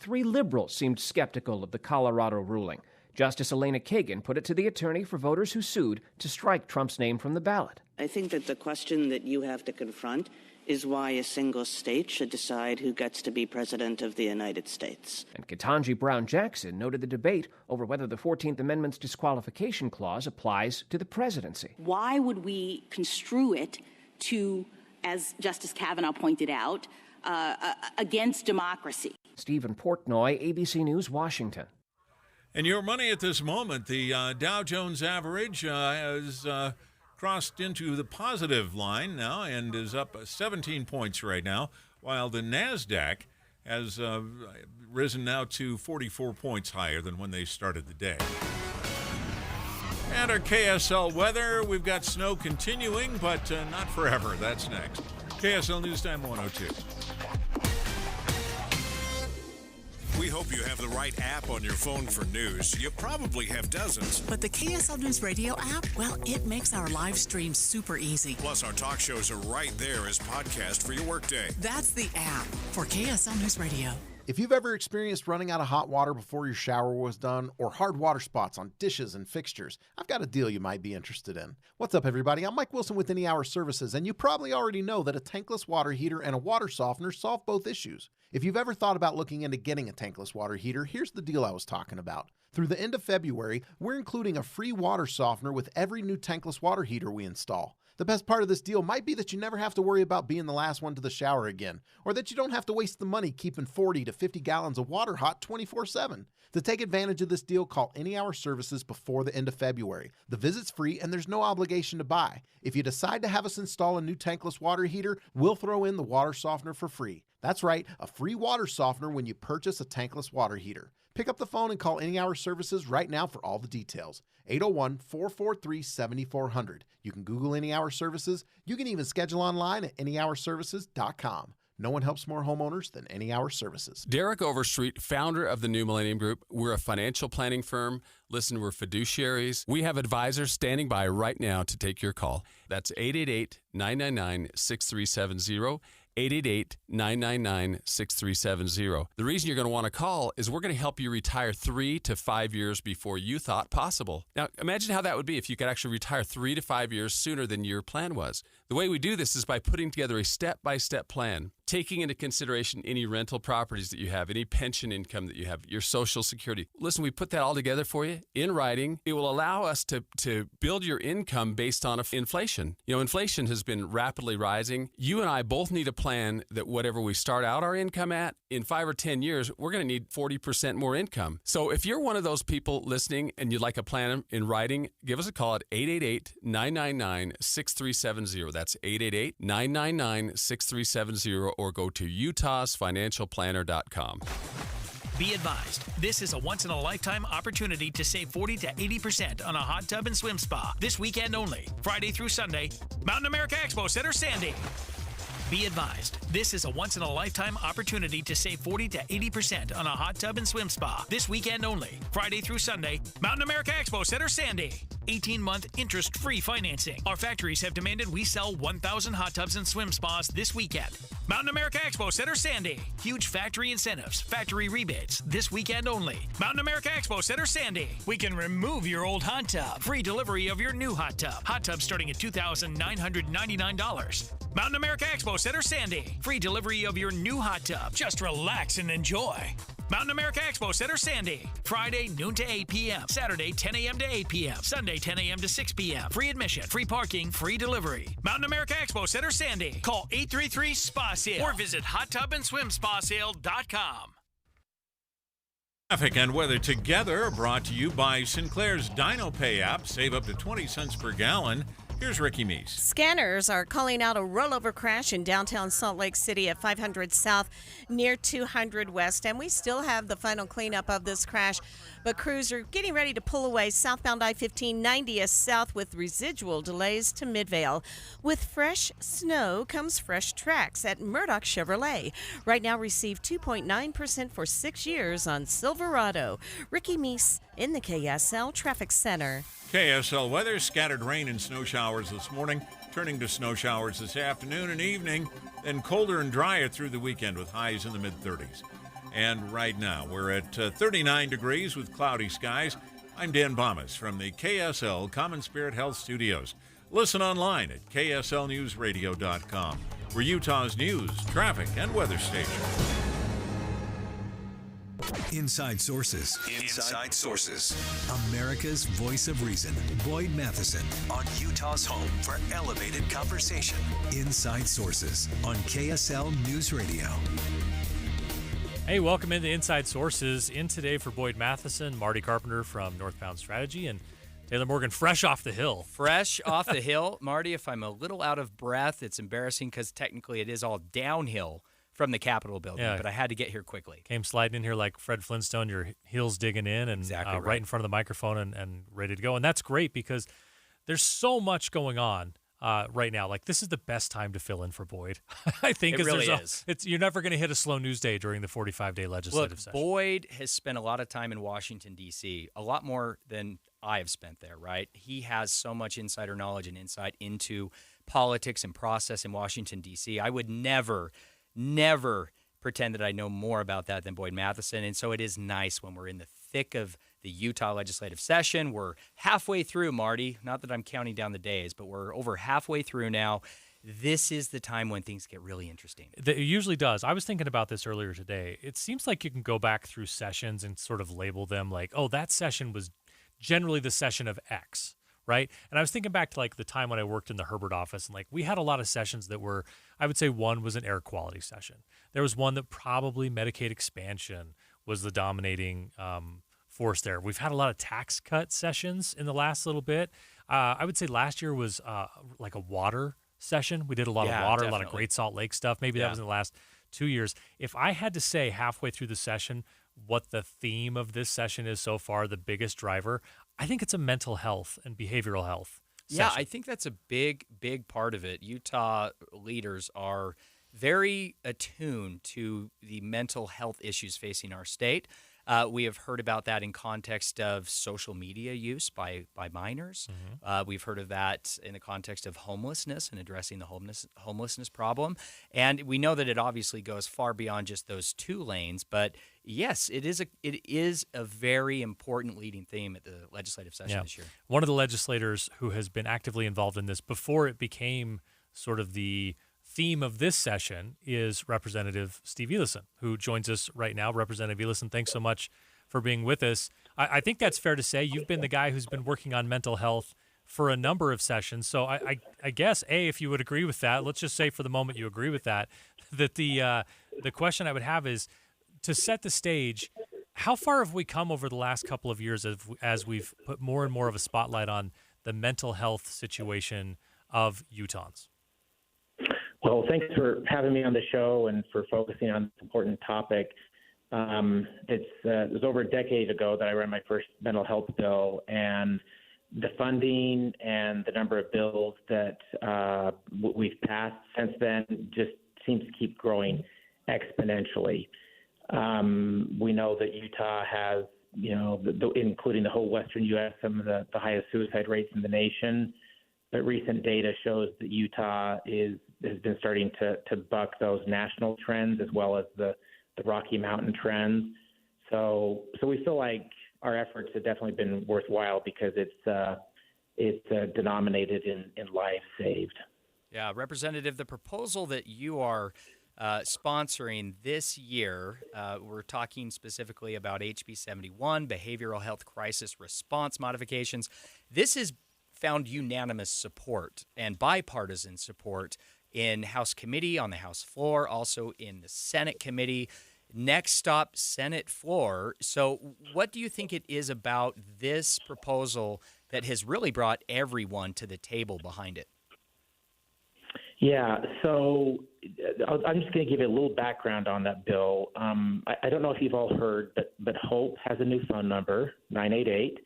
3 liberals seemed skeptical of the Colorado ruling. Justice Elena Kagan put it to the attorney for voters who sued to strike Trump's name from the ballot. I think that the question that you have to confront is why a single state should decide who gets to be president of the United States. And Ketanji Brown Jackson noted the debate over whether the 14th Amendment's disqualification clause applies to the presidency. Why would we construe it to, as Justice Kavanaugh pointed out, against democracy? Stephen Portnoy, ABC News, Washington. And your money at this moment, the Dow Jones average has crossed into the positive line now and is up 17 points right now, while the NASDAQ has risen now to 44 points higher than when they started the day. And our KSL weather, we've got snow continuing, but not forever. That's next. KSL News Time 102. We hope you have the right app on your phone for news. You probably have dozens. But the KSL News Radio app, well, it makes our live stream super easy. Plus, our talk shows are right there as podcast for your workday. That's the app for KSL News Radio. If you've ever experienced running out of hot water before your shower was done, or hard water spots on dishes and fixtures, I've got a deal you might be interested in. What's up, everybody? I'm Mike Wilson with Any Hour Services, and you probably already know that a tankless water heater and a water softener solve both issues. If you've ever thought about looking into getting a tankless water heater, here's the deal I was talking about. Through the end of February, we're including a free water softener with every new tankless water heater we install. The best part of this deal might be that you never have to worry about being the last one to the shower again, or that you don't have to waste the money keeping 40 to 50 gallons of water hot 24/7. To take advantage of this deal, call Any Hour Services before the end of February. The visit's free and there's no obligation to buy. If you decide to have us install a new tankless water heater, we'll throw in the water softener for free. That's right, a free water softener when you purchase a tankless water heater. Pick up the phone and call Any Hour Services right now for all the details. 801-443-7400. You can Google Any Hour Services. You can even schedule online at anyhourservices.com. No one helps more homeowners than Any Hour Services. Derek Overstreet, founder of the New Millennium Group. We're a financial planning firm. Listen, we're fiduciaries. We have advisors standing by right now to take your call. That's 888-999-6370. 888-999-6370. The reason you're going to want to call is we're going to help you retire 3 to 5 years before you thought possible. Now, imagine how that would be if you could actually retire 3 to 5 years sooner than your plan was. The way we do this is by putting together a step-by-step plan, taking into consideration any rental properties that you have, any pension income that you have, your Social Security. Listen, we put that all together for you in writing. It will allow us to build your income based on inflation. You know, inflation has been rapidly rising. You and I both need a plan that whatever we start out our income at, in 5 or 10 years, we're going to need 40% more income. So if you're one of those people listening and you'd like a plan in writing, give us a call at 888-999-6370. That's 888-999-6370, or go to utahsfinancialplanner.com. Be advised, this is a once-in-a-lifetime opportunity to save 40 to 80% on a hot tub and swim spa. This weekend only, Friday through Sunday, Mountain America Expo Center, Sandy. Be advised, this is a once-in-a-lifetime opportunity to save 40 to 80% on a hot tub and swim spa. This weekend only, Friday through Sunday, Mountain America Expo Center, Sandy. 18-month interest-free financing. Our factories have demanded we sell 1,000 hot tubs and swim spas this weekend. Mountain America Expo Center, Sandy. Huge factory incentives, factory rebates, this weekend only. Mountain America Expo Center, Sandy. We can remove your old hot tub. Free delivery of your new hot tub. Hot tub starting at $2,999. Mountain America Expo Center, Sandy. Free delivery of your new hot tub. Just relax and enjoy. Mountain America Expo Center, Sandy. Friday, noon to 8 p.m. Saturday, 10 a.m. to 8 p.m. Sunday, 10 a.m. to 6 p.m. Free admission, free parking, free delivery. Mountain America Expo Center, Sandy. Call 833-SPA-SALE or visit hottubandSwimSpaSale.com. Traffic and weather together brought to you by Sinclair's DinoPay app. Save up to 20 cents per gallon. Here's Ricky Meese. Scanners are calling out a rollover crash in downtown Salt Lake City at 500 South near 200 West. And we still have the final cleanup of this crash, but crews are getting ready to pull away southbound I-15 90th South with residual delays to Midvale. With fresh snow comes fresh tracks at Murdoch Chevrolet. Right now receive 2.9% for 6 years on Silverado. Ricky Meese in the KSL Traffic Center. KSL weather, scattered rain and snow showers this morning, turning to snow showers this afternoon and evening, then colder and drier through the weekend with highs in the mid-30s. And right now, we're at 39 degrees with cloudy skies. I'm Dan Bomas from the KSL Common Spirit Health Studios. Listen online at kslnewsradio.com. We're Utah's news, traffic, and weather station. Inside Sources. Inside Sources. America's voice of reason. Boyd Matheson on Utah's home for elevated conversation. Inside Sources on KSL News Radio. Hey, welcome into Inside Sources. In today for Boyd Matheson, Marty Carpenter from Northbound Strategy, and Taylor Morgan, fresh off the hill. Fresh off the hill. Marty, if I'm a little out of breath, it's embarrassing because technically it is all downhill from the Capitol building, but I had to get here quickly. Came sliding in here like Fred Flintstone, your heels digging in, and exactly right in front of the microphone and ready to go. And that's great because there's so much going on right now. Like, this is the best time to fill in for Boyd. I think it really is. You're never going to hit a slow news day during the 45-day legislative session. Boyd has spent a lot of time in Washington, D.C., a lot more than I have spent there, right? He has so much insider knowledge and insight into politics and process in Washington, D.C. I would never pretend that I know more about that than Boyd Matheson. And so it is nice when we're in the thick of the Utah legislative session. We're halfway through, Marty. Not that I'm counting down the days, but we're over halfway through now. This is the time when things get really interesting. It usually does. I was thinking about this earlier today. It seems like you can go back through sessions and sort of label them like, oh, that session was generally the session of X, right? And I was thinking back to like the time when I worked in the Herbert office, and like we had a lot of sessions that were, I would say one was an air quality session. There was one that probably Medicaid expansion was the dominating force there. We've had a lot of tax cut sessions in the last little bit. I would say last year was like a water session. We did a lot of water, definitely. A lot of Great Salt Lake stuff. Maybe that was in the last 2 years. If I had to say halfway through the session what the theme of this session is so far, the biggest driver, I think it's a mental health and behavioral health session. Yeah, I think that's a big part of it. Utah leaders are very attuned to the mental health issues facing our state. We have heard about that in context of social media use by minors. Mm-hmm. We've heard of that in the context of homelessness and addressing the homelessness problem. And we know that it obviously goes far beyond just those two lanes. But yes, it is a very important leading theme at the legislative session this year. One of the legislators who has been actively involved in this before it became sort of the theme of this session is Representative Steve Elison, who joins us right now. Representative Elison, thanks so much for being with us. I think that's fair to say. You've been the guy who's been working on mental health for a number of sessions. So I guess, if you would agree with that, let's just say for the moment you agree with that, that the question I would have is, to set the stage, how far have we come over the last couple of years as we've put more and more of a spotlight on the mental health situation of Utahns? Well, thanks for having me on the show and for focusing on this important topic. It was over a decade ago that I ran my first mental health bill, and the funding and the number of bills that we've passed since then just seems to keep growing exponentially. We know that Utah has, including the whole Western U.S., some of the highest suicide rates in the nation. But recent data shows that Utah has been starting to buck those national trends as well as the Rocky Mountain trends. So we feel like our efforts have definitely been worthwhile because it's denominated in lives saved. Yeah, Representative, the proposal that you are sponsoring this year, we're talking specifically about HB 71, Behavioral Health Crisis Response Modifications. This has found unanimous support and bipartisan support in House committee, on the House floor, also in the Senate committee. Next stop, Senate floor. So what do you think it is about this proposal that has really brought everyone to the table behind it? Yeah, so I'm just going to give you a little background on that bill. I don't know if you've all heard, but HOPE has a new phone number, 988.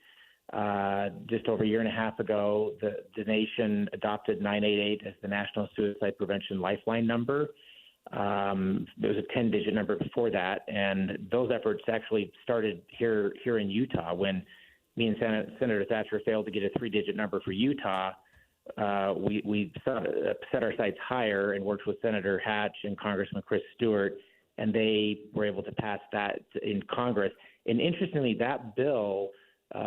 Just over a year and a half ago, the nation adopted 988 as the National Suicide Prevention Lifeline number. There was a 10-digit number before that, and those efforts actually started here in Utah when me and Senator Thatcher failed to get a 3-digit number for Utah. We set our sights higher and worked with Senator Hatch and Congressman Chris Stewart and they were able to pass that in Congress. And interestingly, that bill,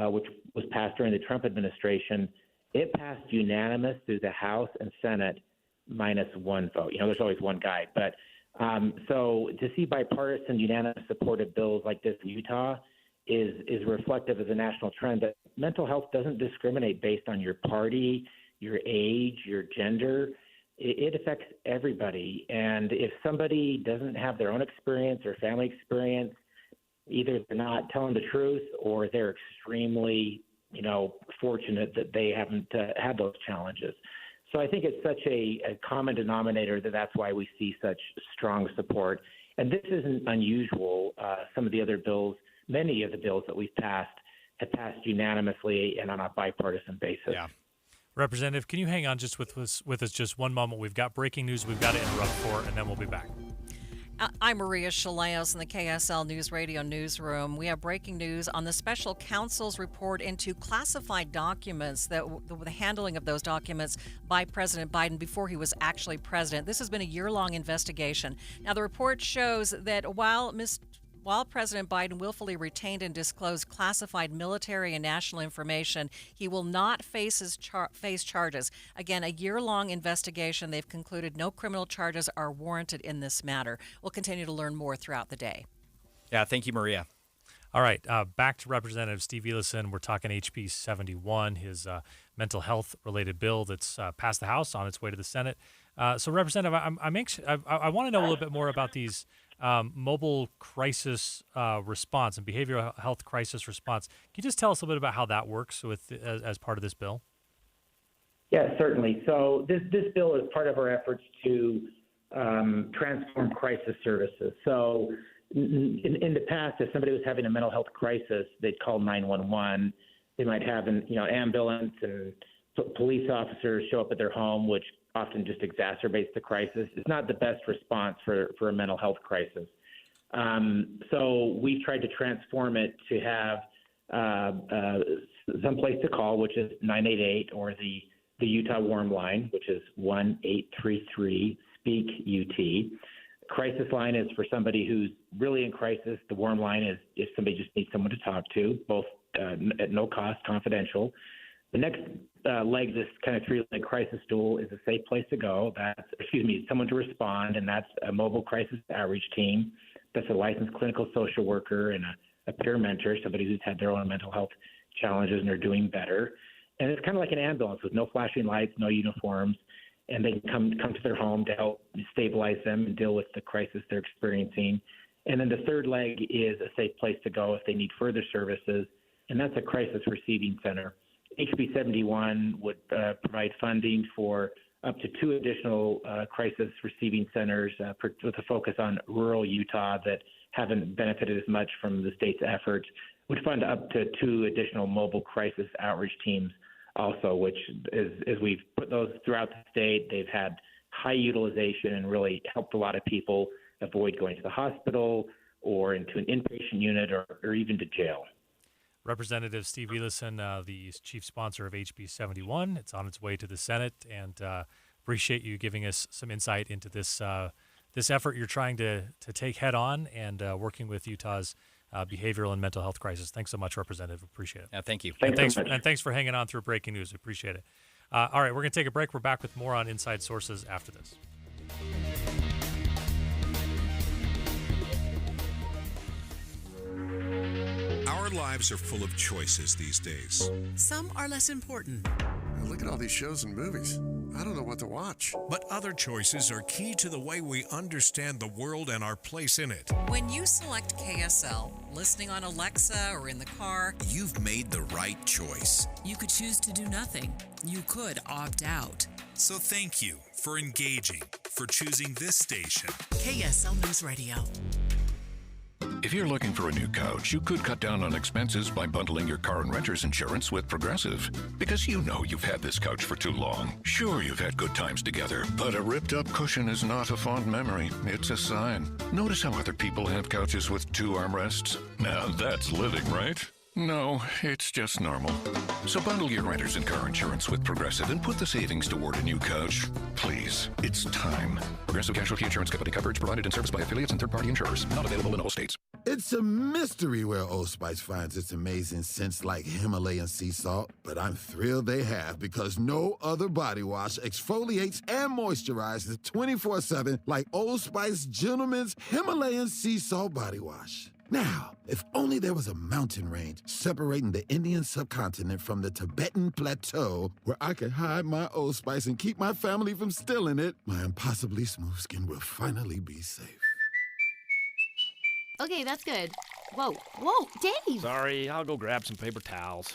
which was passed during the Trump administration, it passed unanimous through the House and Senate minus one vote. There's always one guy. But so to see bipartisan, unanimous supported bills like this in Utah is reflective of the national trend that mental health doesn't discriminate based on your party, your age, your gender. It affects everybody. And if somebody doesn't have their own experience or family experience, either they're not telling the truth or they're extremely, fortunate that they haven't had those challenges. So I think it's such a common denominator that's why we see such strong support. And this isn't unusual. Some of the other bills, many of the bills that we've passed have passed unanimously and on a bipartisan basis. Yeah. Representative, can you hang on just with us just one moment? We've got breaking news we've got to interrupt for, and then we'll be back. I'm Maria Chaleos in the KSL News Radio newsroom. We have breaking news on the special counsel's report into classified documents, the handling of those documents by President Biden before he was actually president. This has been a year-long investigation. Now, the report shows that while President Biden willfully retained and disclosed classified military and national information, he will not face charges. Again, a year-long investigation. They've concluded no criminal charges are warranted in this matter. We'll continue to learn more throughout the day. Yeah, thank you, Maria. All right, back to Representative Steve Ellison. We're talking HB 71, his mental health-related bill that's passed the House on its way to the Senate. So, Representative, I'm anxious. I want to know a little bit more about these mobile crisis response and behavioral health crisis response. Can you just tell us a little bit about how that works as part of this bill? Yeah, certainly. So this bill is part of our efforts to transform crisis services. So in the past, if somebody was having a mental health crisis, they'd call 911. They might have an ambulance and police officers show up at their home, which often just exacerbates the crisis. It's not the best response for a mental health crisis. So we've tried to transform it to have some place to call, which is 988, or the Utah Warm Line, which is 1-833-SPEAK-UT. Crisis line is for somebody who's really in crisis. The Warm Line is if somebody just needs someone to talk to, both at no cost, confidential. The next leg, this kind of three-leg crisis stool, is a safe place to go. Someone to respond, and that's a mobile crisis outreach team. That's a licensed clinical social worker and a peer mentor, somebody who's had their own mental health challenges and are doing better. And it's kind of like an ambulance with no flashing lights, no uniforms, and they can come to their home to help stabilize them and deal with the crisis they're experiencing. And then the third leg is a safe place to go if they need further services, and that's a crisis receiving center. HB 71 would provide funding for up to 2 additional crisis receiving centers with a focus on rural Utah that haven't benefited as much from the state's efforts. Would fund up to 2 additional mobile crisis outreach teams also, which as we've put those throughout the state, they've had high utilization and really helped a lot of people avoid going to the hospital or into an inpatient unit or even to jail. Representative Steve Ellison, the chief sponsor of HB 71. It's on its way to the Senate, and appreciate you giving us some insight into this effort you're trying to take head on and working with Utah's behavioral and mental health crisis. Thanks so much, Representative. Appreciate it. Thank you. And thanks for hanging on through breaking news. Appreciate it. All right, we're going to take a break. We're back with more on Inside Sources after this. Our lives are full of choices these days. Some are less important. Look at all these shows and movies. I don't know what to watch. But other choices are key to the way we understand the world and our place in it. When you select KSL, listening on Alexa or in the car, you've made the right choice. You could choose to do nothing. You could opt out. So thank you for engaging, for choosing this station. KSL News Radio. If you're looking for a new couch, you could cut down on expenses by bundling your car and renter's insurance with Progressive. Because you know you've had this couch for too long. Sure, you've had good times together, but a ripped-up cushion is not a fond memory. It's a sign. Notice how other people have couches with 2 armrests? Now that's living, right? No, it's just normal. So bundle your renters and car insurance with Progressive and put the savings toward a new coach. Please, it's time. Progressive Casualty Insurance Company. Coverage provided and serviced by affiliates and third-party insurers. Not available in all states. It's a mystery where Old Spice finds its amazing scents like Himalayan sea salt, but I'm thrilled they have because no other body wash exfoliates and moisturizes 24/7 like Old Spice Gentleman's Himalayan sea salt body wash. Now, if only there was a mountain range separating the Indian subcontinent from the Tibetan plateau where I could hide my Old Spice and keep my family from stealing it, my impossibly smooth skin will finally be safe. Okay, that's good. Whoa, Dave! Sorry, I'll go grab some paper towels.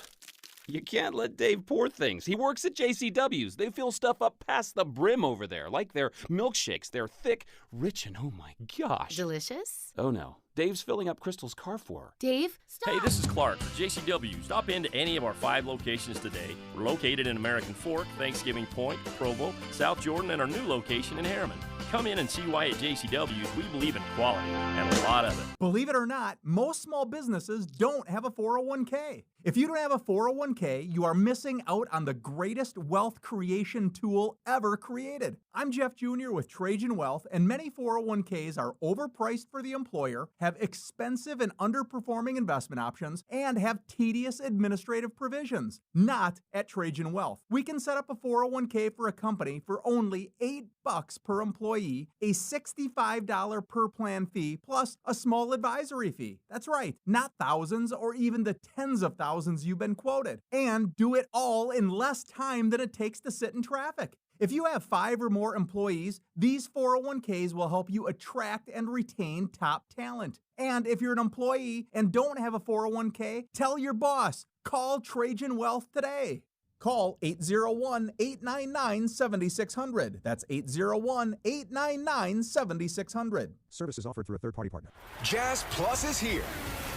You can't let Dave pour things. He works at JCW's. They fill stuff up past the brim over there, like their milkshakes. They're thick, rich, and oh my gosh. Delicious? Oh no, Dave's filling up Crystal's car for her. Dave, stop! Hey, this is Clark for JCW. Stop into any of our 5 locations today. We're located in American Fork, Thanksgiving Point, Provo, South Jordan, and our new location in Harriman. Come in and see why at JCW's we believe in quality, and a lot of it. Believe it or not, most small businesses don't have a 401k. If you don't have a 401k, you are missing out on the greatest wealth creation tool ever created. I'm Jeff Jr. with Trajan Wealth, and many 401ks are overpriced for the employer, have expensive and underperforming investment options, and have tedious administrative provisions. Not at Trajan Wealth. We can set up a 401k for a company for only $8 per employee, a $65 per plan fee, plus a small advisory fee. That's right, not thousands or even the tens of thousands you've been quoted. And do it all in less time than it takes to sit in traffic. If you have 5 or more employees, these 401ks will help you attract and retain top talent. And if you're an employee and don't have a 401k, tell your boss. Call Trajan Wealth today. Call 801-899-7600. That's 801-899-7600. Services offered through a third-party partner. Jazz Plus is here.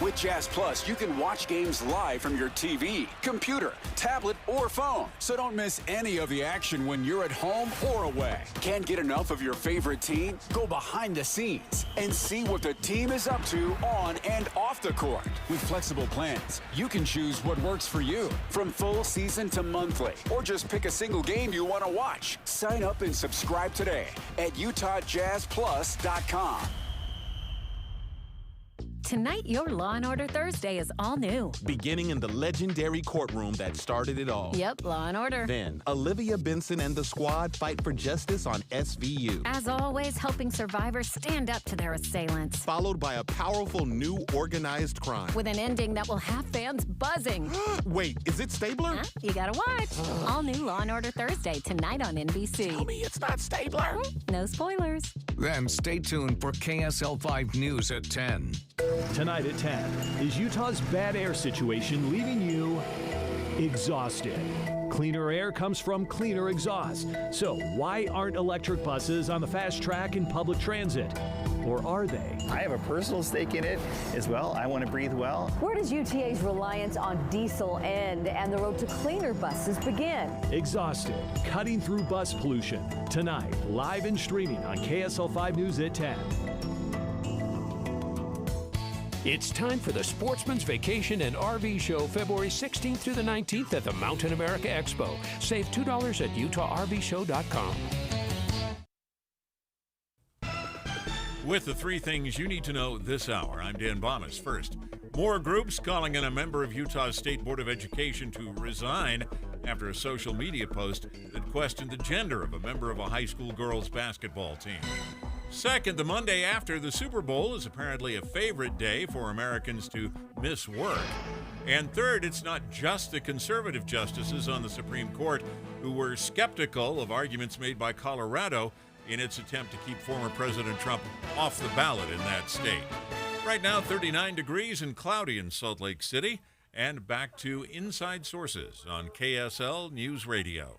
With Jazz Plus, you can watch games live from your TV, computer, tablet, or phone. So don't miss any of the action when you're at home or away. Can't get enough of your favorite team? Go behind the scenes and see what the team is up to on and off the court. With flexible plans, you can choose what works for you, from full season to monthly, or just pick a single game you want to watch. Sign up and subscribe today at UtahJazzPlus.com. Tonight, your Law & Order Thursday is all new. Beginning in the legendary courtroom that started it all. Yep, Law & Order. Then, Olivia Benson and the squad fight for justice on SVU. As always, helping survivors stand up to their assailants. Followed by a powerful new organized crime. With an ending that will have fans buzzing. Wait, is it Stabler? Huh? You gotta watch. All new Law & Order Thursday, tonight on NBC. Tell me it's not Stabler. No spoilers. Then stay tuned for KSL 5 News at 10. Tonight at 10, is Utah's bad air situation leaving you exhausted? Cleaner air comes from cleaner exhaust. So why aren't electric buses on the fast track in public transit? Or are they? I have a personal stake in it as well. I want to breathe well. Where does UTA's reliance on diesel end and the road to cleaner buses begin? Exhausted, cutting through bus pollution. Tonight, live and streaming on KSL 5 News at 10. It's time for the Sportsman's Vacation and RV Show, February 16th through the 19th at the Mountain America Expo. Save $2 at UtahRVShow.com. With the 3 things you need to know this hour, I'm Dan Bomas. First, more groups calling on a member of Utah's State Board of Education to resign after a social media post that questioned the gender of a member of a high school girls basketball team. Second, the Monday after the Super Bowl is apparently a favorite day for Americans to miss work. And third, it's not just the conservative justices on the Supreme Court who were skeptical of arguments made by Colorado in its attempt to keep former President Trump off the ballot in that state. Right now, 39 degrees and cloudy in Salt Lake City. And back to Inside Sources on KSL News Radio.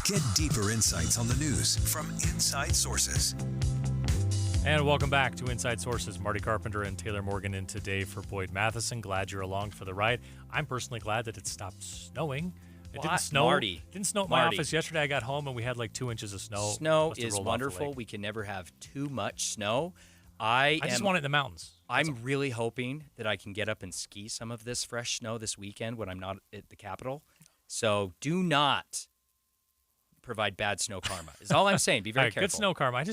Get deeper insights on the news from Inside Sources. And welcome back to Inside Sources. Marty Carpenter and Taylor Morgan in today for Boyd Matheson. Glad you're along for the ride. I'm personally glad that it stopped snowing. It didn't snow. Marty. Didn't snow at my office yesterday. I got home and we had like 2 inches of snow. Snow Must have is rolled off the wonderful. lake. We can never have too much snow. I just want it in the mountains. I'm really hoping that I can get up and ski some of this fresh snow this weekend when I'm not at the Capitol. So do not provide bad snow karma, is all I'm saying. Be very careful. Good snow karma.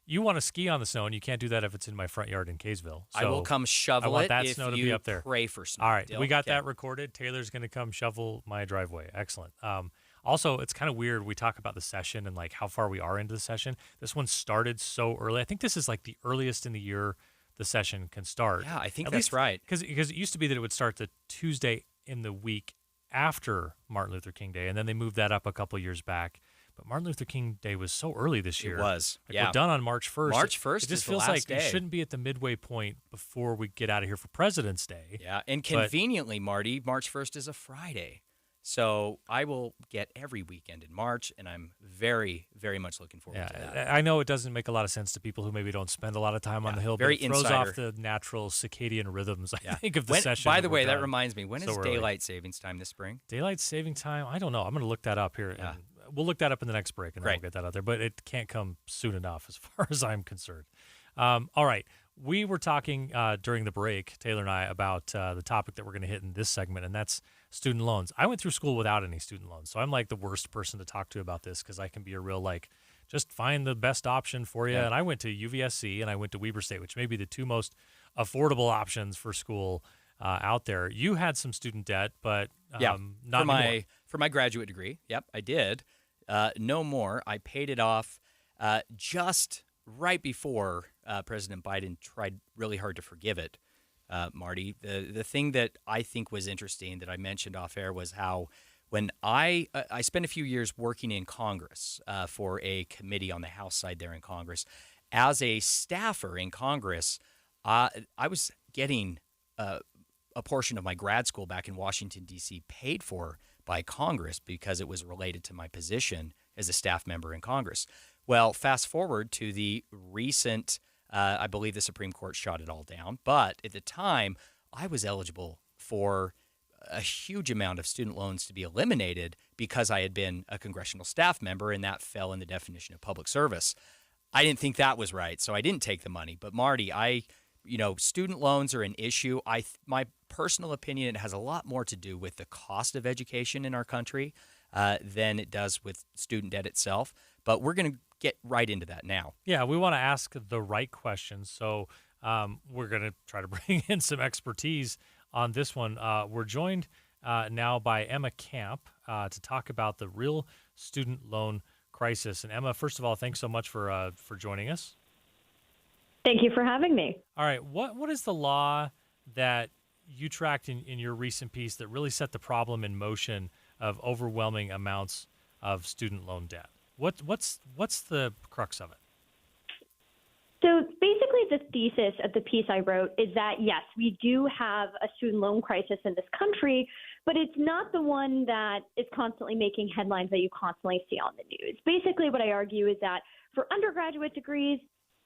You want to ski on the snow, and you can't do that if it's in my front yard in Kaysville. So I will come shovel I want it that if snow to you be up there. pray for snow. All right, Deal? we got Okay. that recorded. Taylor's going to come shovel my driveway. Excellent. Also, it's kind of weird. We talk about the session and like how far we are into the session. This one started so early. I think this is like the earliest in the year the session can start. Yeah, I think At that's least, right. Because it used to be that it would start the Tuesday in the week after Martin Luther King Day, and then they moved that up a couple years back. But Martin Luther King Day was so early this year. It was. Like yeah. We're done on March 1st. March 1st It just is the feels last like day. it shouldn't be at the midway point before we get out of here for President's Day. Yeah, and But- conveniently, Marty, March 1st is a Friday. So I will get every weekend in March, and I'm very, very much looking forward to that. I know it doesn't make a lot of sense to people who maybe don't spend a lot of time on the Hill, very but it throws insider. off the natural circadian rhythms, I think, of the When- session. By the we're way, that done reminds me, when so is early. daylight savings time this spring? Daylight saving time? I don't know. I'm going to look that up here. Yeah. And we'll look that up in the next break, and then Great. we'll get that out there. But it can't come soon enough as far as I'm concerned. All right. We were talking during the break, Taylor and I, about the topic that we're going to hit in this segment, and that's student loans. I went through school without any student loans, so I'm like the worst person to talk to about this because I can be a real just find the best option for you. Yeah. And I went to UVSC and I went to Weber State, which may be the two most affordable options for school out there. You had some student debt, but not anymore. For my graduate degree. Yep, I did. No more. I paid it off just right before President Biden tried really hard to forgive it. Marty, the thing that I think was interesting that I mentioned off air was how when I spent a few years working in Congress for a committee on the House side there in Congress. As a staffer in Congress, I was getting a portion of my grad school back in Washington, D.C. paid for by Congress because it was related to my position as a staff member in Congress. Well, fast forward to the recent, I believe the Supreme Court shot it all down, but at the time, I was eligible for a huge amount of student loans to be eliminated because I had been a congressional staff member, and that fell in the definition of public service. I didn't think that was right, so I didn't take the money. But Marty, student loans are an issue. My personal opinion, it has a lot more to do with the cost of education in our country than it does with student debt itself. But we're going to get right into that now. Yeah, we want to ask the right questions. So we're going to try to bring in some expertise on this one. We're joined now by Emma Camp to talk about the real student loan crisis. And Emma, first of all, thanks so much for joining us. Thank you for having me. All right. What is the law that you tracked in your recent piece that really set the problem in motion of overwhelming amounts of student loan debt? What's the crux of it? So basically the thesis of the piece I wrote is that, yes, we do have a student loan crisis in this country, but it's not the one that is constantly making headlines that you constantly see on the news. Basically what I argue is that for undergraduate degrees,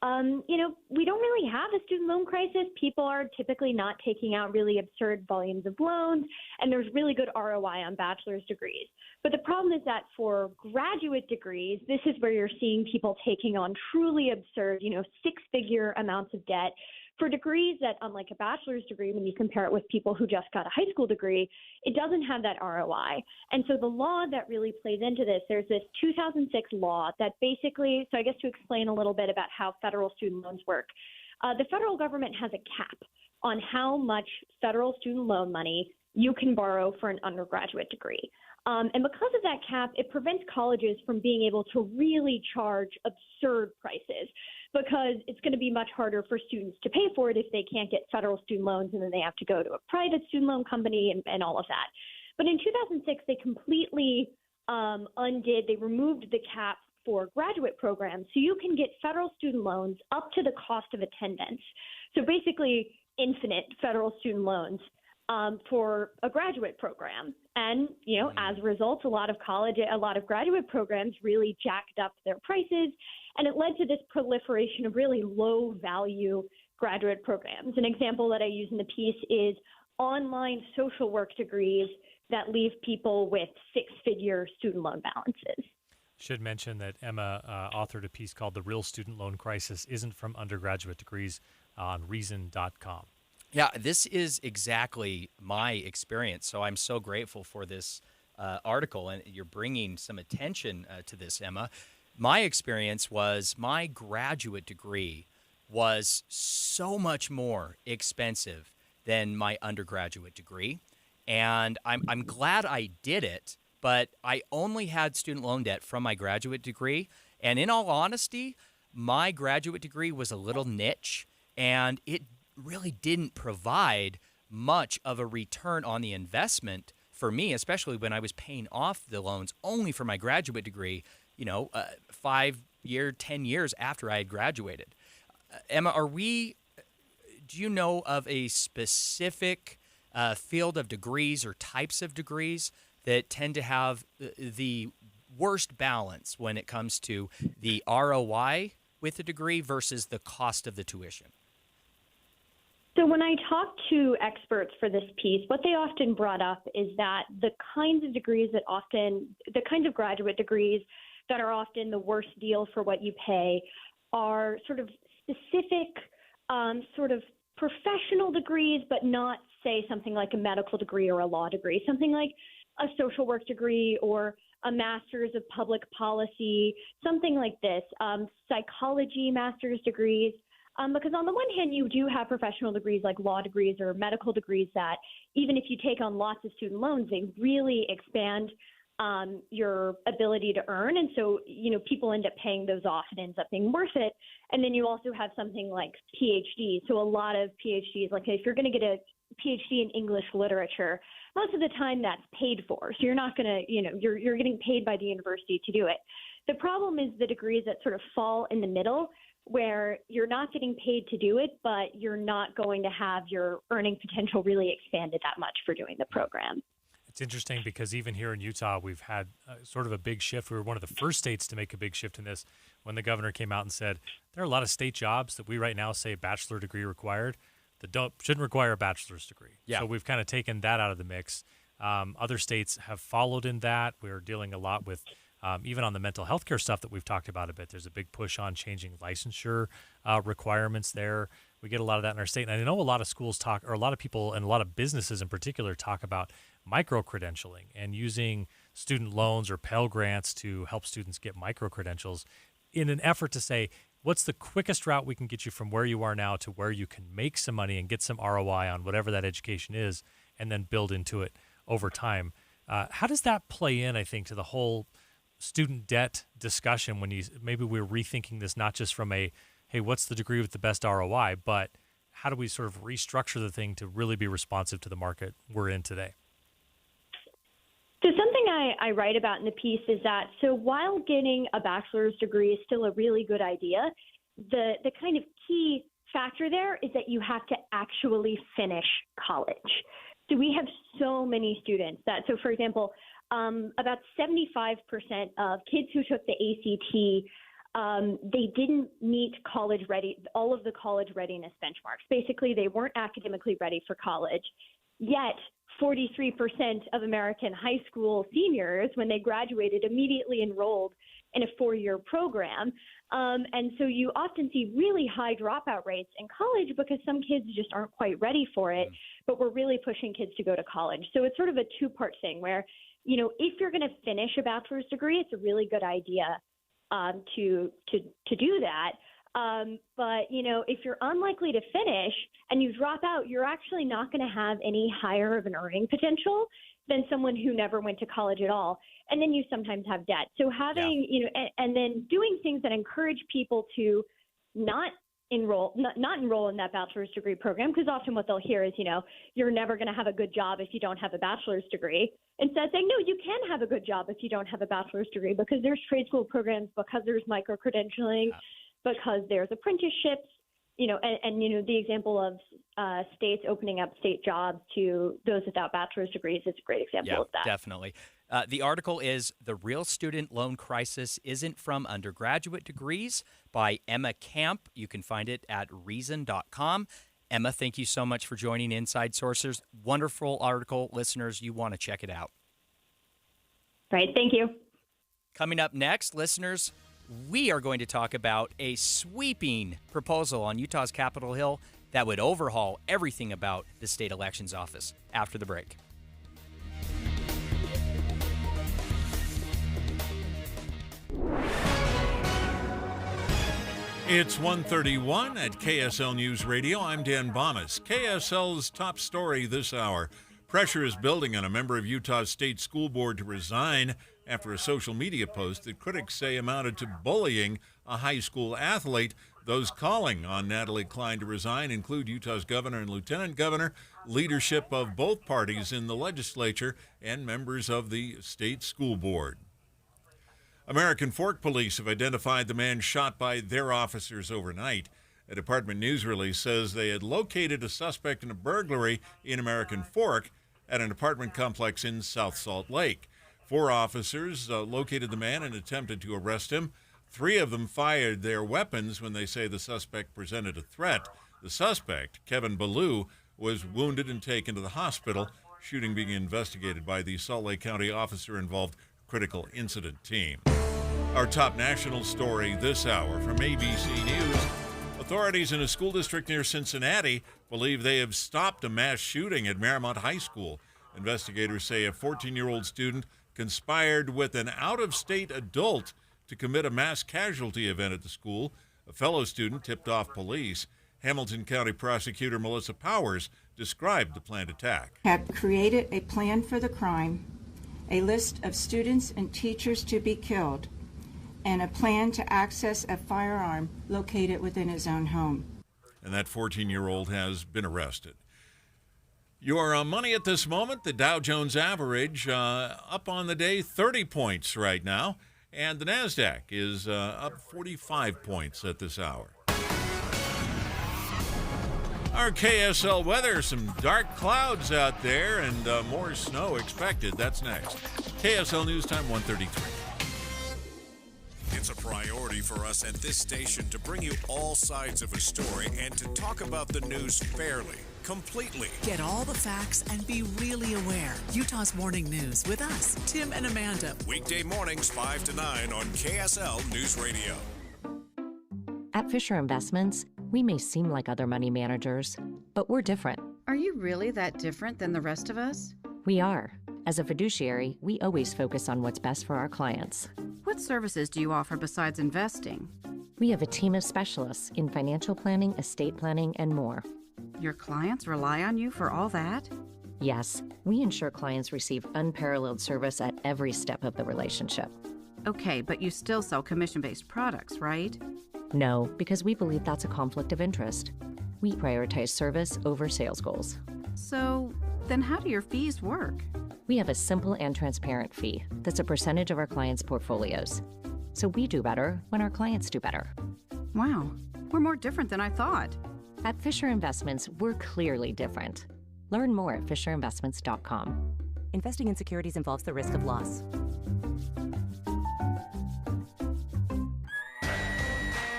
we don't really have a student loan crisis. People are typically not taking out really absurd volumes of loans, and there's really good ROI on bachelor's degrees. But the problem is that for graduate degrees, this is where you're seeing people taking on truly absurd, six-figure amounts of debt for degrees that, unlike a bachelor's degree, when you compare it with people who just got a high school degree, it doesn't have that ROI. And so the law that really plays into this, there's this 2006 law that basically, so I guess to explain a little bit about how federal student loans work, the federal government has a cap on how much federal student loan money you can borrow for an undergraduate degree. And because of that cap, it prevents colleges from being able to really charge absurd prices because it's going to be much harder for students to pay for it if they can't get federal student loans and then they have to go to a private student loan company and all of that. But in 2006, they completely they removed the cap for graduate programs. So you can get federal student loans up to the cost of attendance. So basically infinite federal student loans for a graduate program. And, as a result, a lot of graduate programs really jacked up their prices, and it led to this proliferation of really low value graduate programs. An example that I use in the piece is online social work degrees that leave people with six-figure student loan balances. Should mention that Emma authored a piece called "The Real Student Loan Crisis Isn't from Undergraduate Degrees" on Reason.com. Yeah, this is exactly my experience. So I'm so grateful for this article, and you're bringing some attention to this, Emma. My experience was my graduate degree was so much more expensive than my undergraduate degree, and I'm glad I did it, but I only had student loan debt from my graduate degree, and in all honesty, my graduate degree was a little niche, and it really didn't provide much of a return on the investment for me, especially when I was paying off the loans only for my graduate degree, 5 years, 10 years after I had graduated. Emma, do you know of a specific field of degrees or types of degrees that tend to have the worst balance when it comes to the ROI with the degree versus the cost of the tuition? So when I talk to experts for this piece, what they often brought up is that the kinds of graduate degrees that are often the worst deal for what you pay are sort of specific sort of professional degrees, but not, say, something like a medical degree or a law degree, something like a social work degree or a master's of public policy, something like this, psychology master's degrees. Because on the one hand, you do have professional degrees like law degrees or medical degrees that even if you take on lots of student loans, they really expand your ability to earn. And so, people end up paying those off. It ends up being worth it. And then you also have something like PhD. So a lot of PhDs, like if you're going to get a PhD in English literature, most of the time that's paid for. So you're not going to, you're getting paid by the university to do it. The problem is the degrees that sort of fall in the middle, where you're not getting paid to do it, but you're not going to have your earning potential really expanded that much for doing the program. It's interesting because even here in Utah, we've had sort of a big shift. We were one of the first states to make a big shift in this when the governor came out and said there are a lot of state jobs that we right now say bachelor degree required that shouldn't require a bachelor's degree. Yeah. So we've kind of taken that out of the mix. Other states have followed in that. We're dealing a lot with even on the mental health care stuff that we've talked about a bit. There's a big push on changing licensure requirements there. We get a lot of that in our state. And I know a lot of schools or a lot of people and a lot of businesses in particular talk about micro-credentialing and using student loans or Pell Grants to help students get micro-credentials in an effort to say, what's the quickest route we can get you from where you are now to where you can make some money and get some ROI on whatever that education is and then build into it over time. How does that play in, I think, to the whole student debt discussion when maybe we're rethinking this not just from hey, what's the degree with the best ROI, but how do we sort of restructure the thing to really be responsive to the market we're in today? So something I write about in the piece is that, so while getting a bachelor's degree is still a really good idea, the kind of key factor there is that you have to actually finish college. So we have so many students so for example, about 75% of kids who took the ACT, they didn't meet all of the college readiness benchmarks. Basically, they weren't academically ready for college. Yet, 43% of American high school seniors, when they graduated, immediately enrolled in a 4-year program. And so you often see really high dropout rates in college because some kids just aren't quite ready for it, but we're really pushing kids to go to college. So it's sort of a two-part thing where, if you're going to finish a bachelor's degree, it's a really good idea to do that. But, if you're unlikely to finish and you drop out, you're actually not going to have any higher of an earning potential than someone who never went to college at all. And then you sometimes have debt. So having, and then doing things that encourage people to not enroll in that bachelor's degree program, because often what they'll hear is, you're never going to have a good job if you don't have a bachelor's degree. Instead saying, no, you can have a good job if you don't have a bachelor's degree, because there's trade school programs, because there's micro-credentialing, because there's apprenticeships, and the example of states opening up state jobs to those without bachelor's degrees is a great example of that. Definitely. The article is The Real Student Loan Crisis Isn't from Undergraduate Degrees by Emma Camp. You can find it at reason.com. Emma, thank you so much for joining Inside Sources. Wonderful article. Listeners, you want to check it out. Right. Thank you. Coming up next, listeners, we are going to talk about a sweeping proposal on Utah's Capitol Hill that would overhaul everything about the state elections office after the break. It's 1:31 at KSL News Radio. I'm Dan Bomas. KSL's top story this hour. Pressure is building on a member of Utah's State School Board to resign after a social media post that critics say amounted to bullying a high school athlete. Those calling on Natalie Klein to resign include Utah's governor and lieutenant governor, leadership of both parties in the legislature, and members of the State School Board. American Fork police have identified the man shot by their officers overnight. A department news release says they had located a suspect in a burglary in American Fork at an apartment complex in South Salt Lake. 4 officers located the man and attempted to arrest him. 3 of them fired their weapons when they say the suspect presented a threat. The suspect, Kevin Ballou, was wounded and taken to the hospital, shooting being investigated by the Salt Lake County officer-involved critical incident team. Our top national story this hour from ABC News. Authorities in a school district near Cincinnati believe they have stopped a mass shooting at Marymount High School. Investigators say a 14-year-old student conspired with an out-of-state adult to commit a mass casualty event at the school. A fellow student tipped off police. Hamilton County Prosecutor Melissa Powers described the planned attack. Have created a plan for the crime, a list of students and teachers to be killed, and a plan to access a firearm located within his own home. And that 14-year-old has been arrested. Your money at this moment, the Dow Jones average up on the day 30 points right now, and the NASDAQ is up 45 points at this hour. Our KSL weather, some dark clouds out there and more snow expected. That's next. KSL News Time 1:33. It's a priority for us at this station to bring you all sides of a story and to talk about the news fairly, completely. Get all the facts and be really aware. Utah's Morning News with us, Tim and Amanda. Weekday mornings 5 to 9 on KSL News Radio. At Fisher Investments, we may seem like other money managers, but we're different. Are you really that different than the rest of us? We are. As a fiduciary, we always focus on what's best for our clients. What services do you offer besides investing? We have a team of specialists in financial planning, estate planning, and more. Your clients rely on you for all that? Yes, we ensure clients receive unparalleled service at every step of the relationship. Okay, but you still sell commission-based products, right? No, because we believe that's a conflict of interest. We prioritize service over sales goals. So, then how do your fees work? We have a simple and transparent fee that's a percentage of our clients' portfolios. So we do better when our clients do better. Wow, we're more different than I thought. At Fisher Investments, we're clearly different. Learn more at fisherinvestments.com. Investing in securities involves the risk of loss.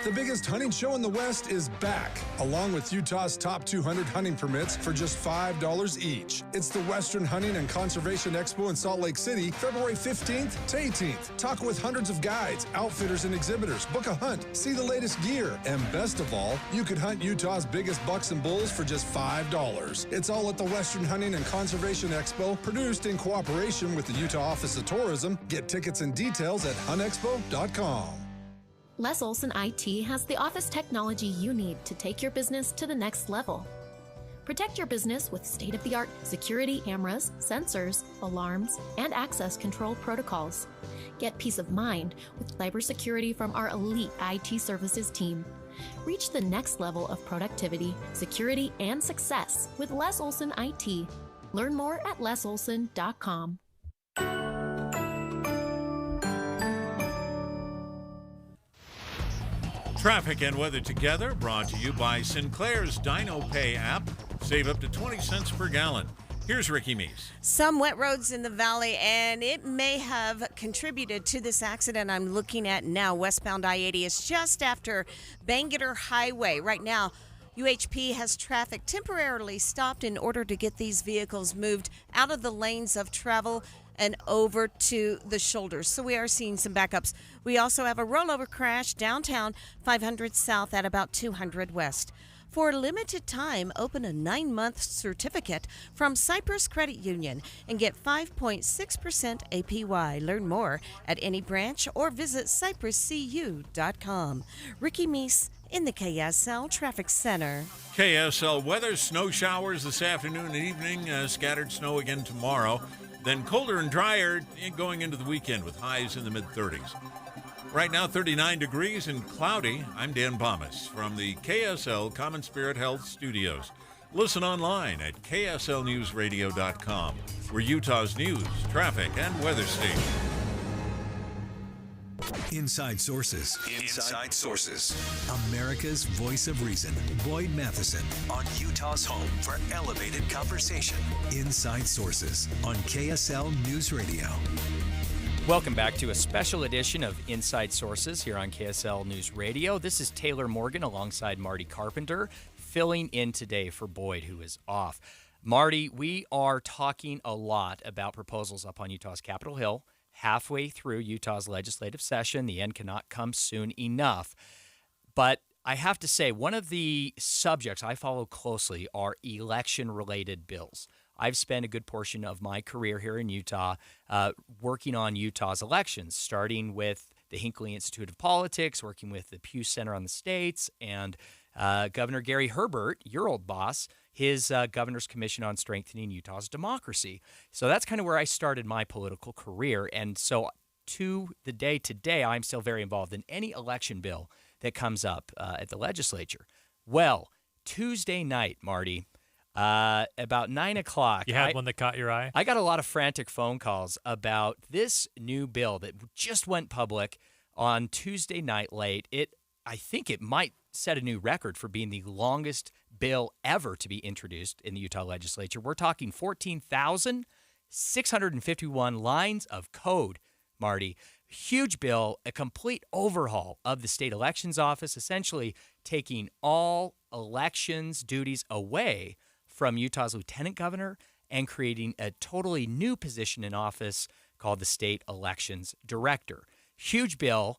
The biggest hunting show in the West is back, along with Utah's top 200 hunting permits for just $5 each. It's the Western Hunting and Conservation Expo in Salt Lake City, February 15th to 18th. Talk with hundreds of guides, outfitters, and exhibitors. Book a hunt, see the latest gear, and best of all, you could hunt Utah's biggest bucks and bulls for just $5. It's all at the Western Hunting and Conservation Expo, produced in cooperation with the Utah Office of Tourism. Get tickets and details at huntexpo.com. Les Olson IT has the office technology you need to take your business to the next level. Protect your business with state-of-the-art security cameras, sensors, alarms, and access control protocols. Get peace of mind with cybersecurity from our elite IT services team. Reach the next level of productivity, security, and success with Les Olson IT. Learn more at lesolson.com. Traffic and weather together, brought to you by Sinclair's Dino Pay app. Save up to 20 cents per gallon. Here's Ricky Meese. Some wet roads in the valley, and it may have contributed to this accident I'm looking at now. Westbound I-80 is just after Bangerter Highway. Right now, UHP has traffic temporarily stopped in order to get these vehicles moved out of the lanes of travel and over to the shoulders. So we are seeing some backups. We also have a rollover crash downtown 500 South at about 200 West. For a limited time, open a 9-month certificate from Cyprus Credit Union and get 5.6% APY. Learn more at any branch or visit cypruscu.com. Ricky Meese in the KSL Traffic Center. KSL weather, snow showers this afternoon and evening, scattered snow again tomorrow. Then colder and drier going into the weekend with highs in the mid-30s. Right now, 39 degrees and cloudy. I'm Dan Bomas from the KSL Common Spirit Health Studios. Listen online at kslnewsradio.com. We're Utah's news, traffic, and weather station. Inside Sources. Inside Sources. America's voice of reason. Boyd Matheson on Utah's home for elevated conversation. Inside Sources on KSL News Radio. Welcome back to a special edition of Inside Sources here on KSL News Radio. This is Taylor Morgan alongside Marty Carpenter, filling in today for Boyd, who is off. Marty, we are talking a lot about proposals up on Utah's Capitol Hill, halfway through Utah's legislative session. The end cannot come soon enough. But I have to say, one of the subjects I follow closely are election-related bills. I've spent a good portion of my career here in Utah working on Utah's elections, starting with the Hinckley Institute of Politics, working with the Pew Center on the States, and Governor Gary Herbert, your old boss, his Governor's Commission on Strengthening Utah's Democracy. So that's kind of where I started my political career. And so to the day today, I'm still very involved in any election bill that comes up at the legislature. Well, Tuesday night, Marty, about 9 o'clock. You had one that caught your eye? I got a lot of frantic phone calls about this new bill that just went public on Tuesday night late. I think it might set a new record for being the longest bill ever to be introduced in the Utah legislature. We're talking 14,651 lines of code, Marty. Huge bill, a complete overhaul of the state elections office, essentially taking all elections duties away from Utah's lieutenant governor and creating a totally new position in office called the state elections director. Huge bill.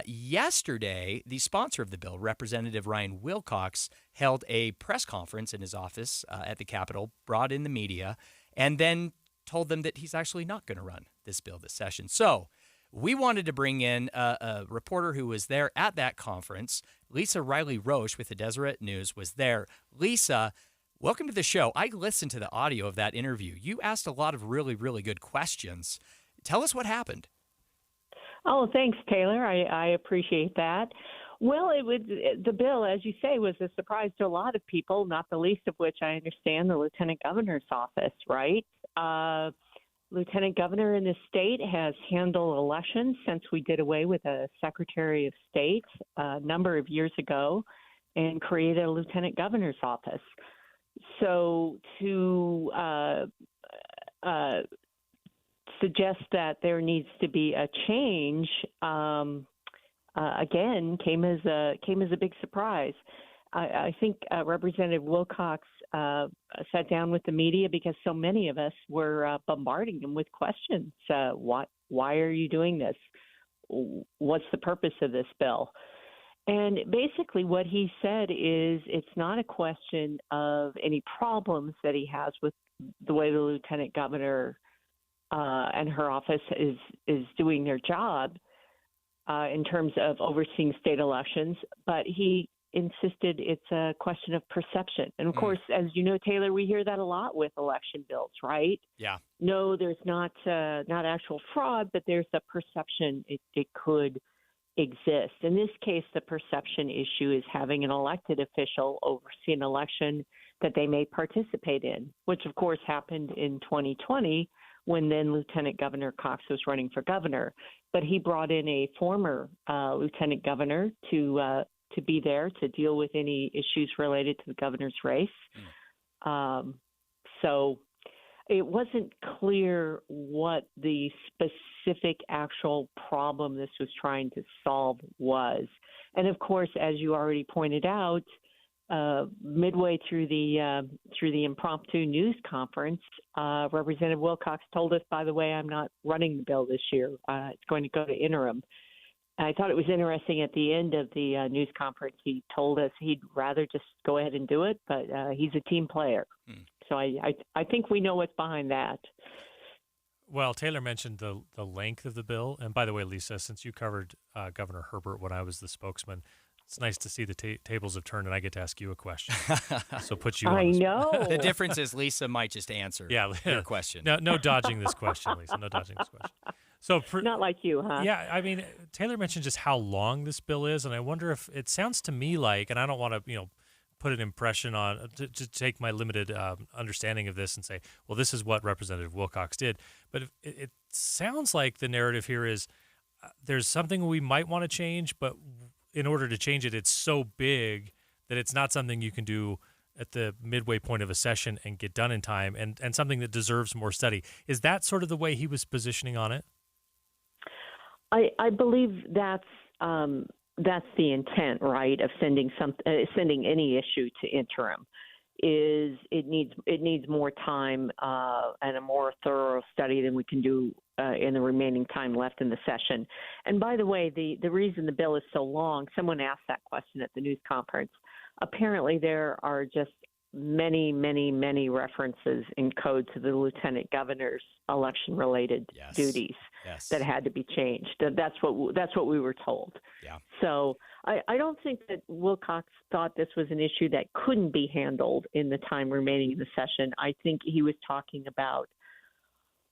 Yesterday, the sponsor of the bill, Representative Ryan Wilcox, held a press conference in his office at the Capitol, brought in the media, and then told them that he's actually not going to run this bill this session. So we wanted to bring in a reporter who was there at that conference. Lisa Riley-Roche with the Deseret News was there. Lisa, welcome to the show. I listened to the audio of that interview. You asked a lot of really, really good questions. Tell us what happened. Oh, thanks, Taylor. I appreciate that. Well, the bill, as you say, was a surprise to a lot of people, not the least of which I understand the Lieutenant Governor's office, right? Lieutenant Governor in the state has handled elections since we did away with a Secretary of State a number of years ago and created a Lieutenant Governor's office. So to suggest that there needs to be a change, again, came as a big surprise. I think Representative Wilcox sat down with the media because so many of us were bombarding him with questions. Why are you doing this? What's the purpose of this bill? And basically what he said is it's not a question of any problems that he has with the way the Lieutenant Governor and her office is doing their job in terms of overseeing state elections, but he insisted it's a question of perception. And of course, as you know, Taylor, we hear that a lot with election bills, right? Yeah. No, there's not actual fraud, but there's a perception it could exist. In this case, the perception issue is having an elected official oversee an election that they may participate in, which of course happened in 2020 when then Lieutenant Governor Cox was running for governor. But he brought in a former lieutenant governor to be there to deal with any issues related to the governor's race. So it wasn't clear what the specific actual problem this was trying to solve was. And of course, as you already pointed out, midway through the impromptu news conference, Representative Wilcox told us, by the way, I'm not running the bill this year. It's going to go to interim. I thought it was interesting at the end of the news conference, he told us he'd rather just go ahead and do it, but he's a team player. So I think we know what's behind that. Well, Taylor mentioned the length of the bill. And by the way, Lisa, since you covered Governor Herbert when I was the spokesman, it's nice to see the tables have turned and I get to ask you a question. So put you on I know. The difference is Lisa might just answer your question. No dodging this question, Lisa. No dodging this question. So not like you, huh? Yeah, I mean, Taylor mentioned just how long this bill is, and I wonder if it sounds to me like, and I don't want to, put an impression on to take my limited understanding of this and say, well, this is what Representative Wilcox did. But it sounds like the narrative here is there's something we might want to change, but in order to change it, it's so big that it's not something you can do at the midway point of a session and get done in time, and something that deserves more study. Is that sort of the way he was positioning on it? I believe that's the intent, right, of sending any issue to interim. Is it needs more time and a more thorough study than we can do in the remaining time left in the session. And by the way, the reason the bill is so long, someone asked that question at the news conference. Apparently, there are just many, many, many references in code to the lieutenant governor's election-related duties that had to be changed. That's what we were told. Yeah. So I don't think that Wilcox thought this was an issue that couldn't be handled in the time remaining in the session. I think he was talking about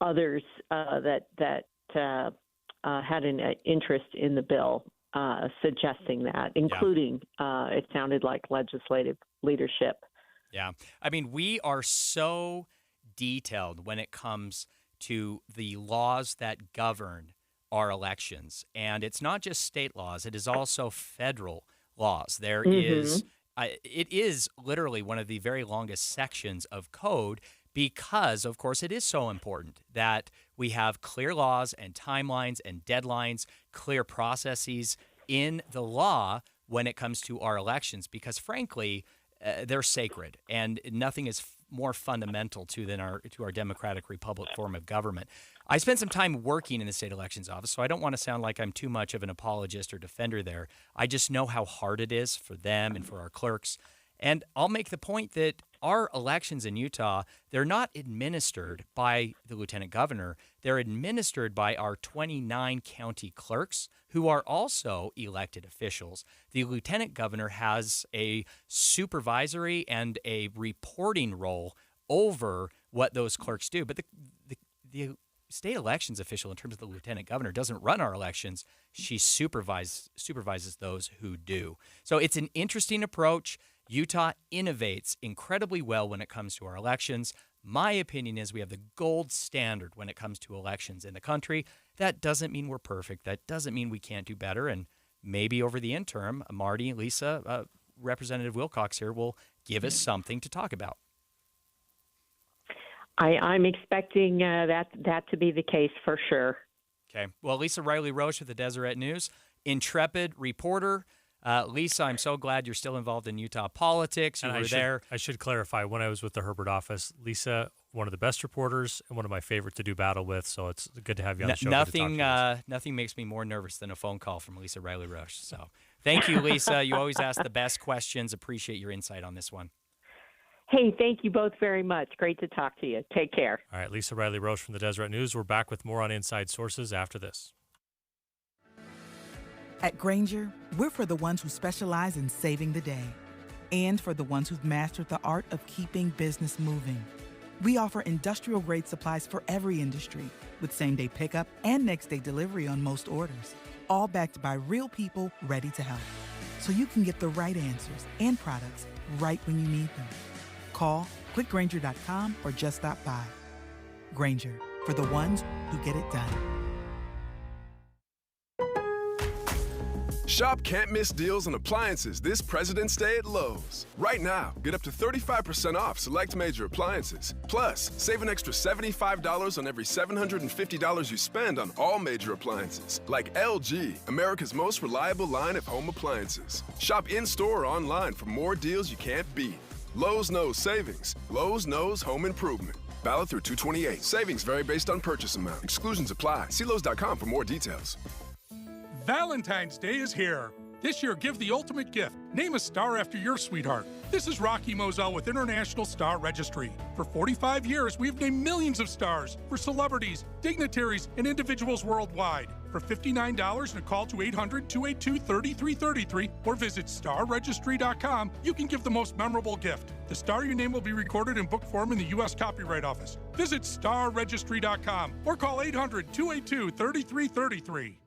others that had an interest in the bill, suggesting that, including it sounded like legislative leadership. Yeah. I mean, we are so detailed when it comes to the laws that govern our elections. And it's not just state laws, it is also federal laws. There is, it is literally one of the very longest sections of code because, of course, it is so important that we have clear laws and timelines and deadlines, clear processes in the law when it comes to our elections because, frankly, they're sacred, and nothing is more fundamental to our democratic republic form of government. I spent some time working in the state elections office, so I don't want to sound like I'm too much of an apologist or defender there. I just know how hard it is for them and for our clerks. And I'll make the point that our elections in Utah, they're not administered by the lieutenant governor. They're administered by our 29 county clerks, who are also elected officials. The lieutenant governor has a supervisory and a reporting role over what those clerks do. But the state elections official, in terms of the lieutenant governor, doesn't run our elections. She supervises those who do. So it's an interesting approach. Utah innovates incredibly well when it comes to our elections. My opinion is we have the gold standard when it comes to elections in the country. That doesn't mean we're perfect. That doesn't mean we can't do better. And maybe over the interim, Marty, Lisa, Representative Wilcox here will give us something to talk about. I'm expecting that to be the case for sure. Okay. Well, Lisa Riley-Roche with the Deseret News, intrepid reporter. Lisa, I'm so glad you're still involved in Utah politics. You were there. I should clarify, when I was with the Herbert office, Lisa, one of the best reporters and one of my favorite to do battle with, so it's good to have you on the show. Nothing makes me more nervous than a phone call from Lisa Riley-Roche. So thank you, Lisa. You always ask the best questions. Appreciate your insight on this one. Hey, thank you both very much. Great to talk to you. Take care. All right, Lisa Riley-Roche from the Deseret News. We're back with more on Inside Sources after this. At Grainger, we're for the ones who specialize in saving the day and for the ones who've mastered the art of keeping business moving. We offer industrial-grade supplies for every industry with same-day pickup and next-day delivery on most orders, all backed by real people ready to help. So you can get the right answers and products right when you need them. Call quickgrainger.com or just stop by. Grainger, for the ones who get it done. Shop can't-miss deals on appliances this President's Day at Lowe's. Right now, get up to 35% off select major appliances. Plus, save an extra $75 on every $750 you spend on all major appliances, like LG, America's most reliable line of home appliances. Shop in-store or online for more deals you can't beat. Lowe's knows savings. Lowe's knows home improvement. Valid through 2/28. Savings vary based on purchase amount. Exclusions apply. See Lowe's.com for more details. Valentine's Day is here. This year, give the ultimate gift. Name a star after your sweetheart. This is Rocky Moselle with International Star Registry. For 45 years, we've named millions of stars for celebrities, dignitaries, and individuals worldwide. For $59 and a call to 800-282-3333 or visit starregistry.com, you can give the most memorable gift. The star you name will be recorded in book form in the U.S. Copyright Office. Visit starregistry.com or call 800-282-3333.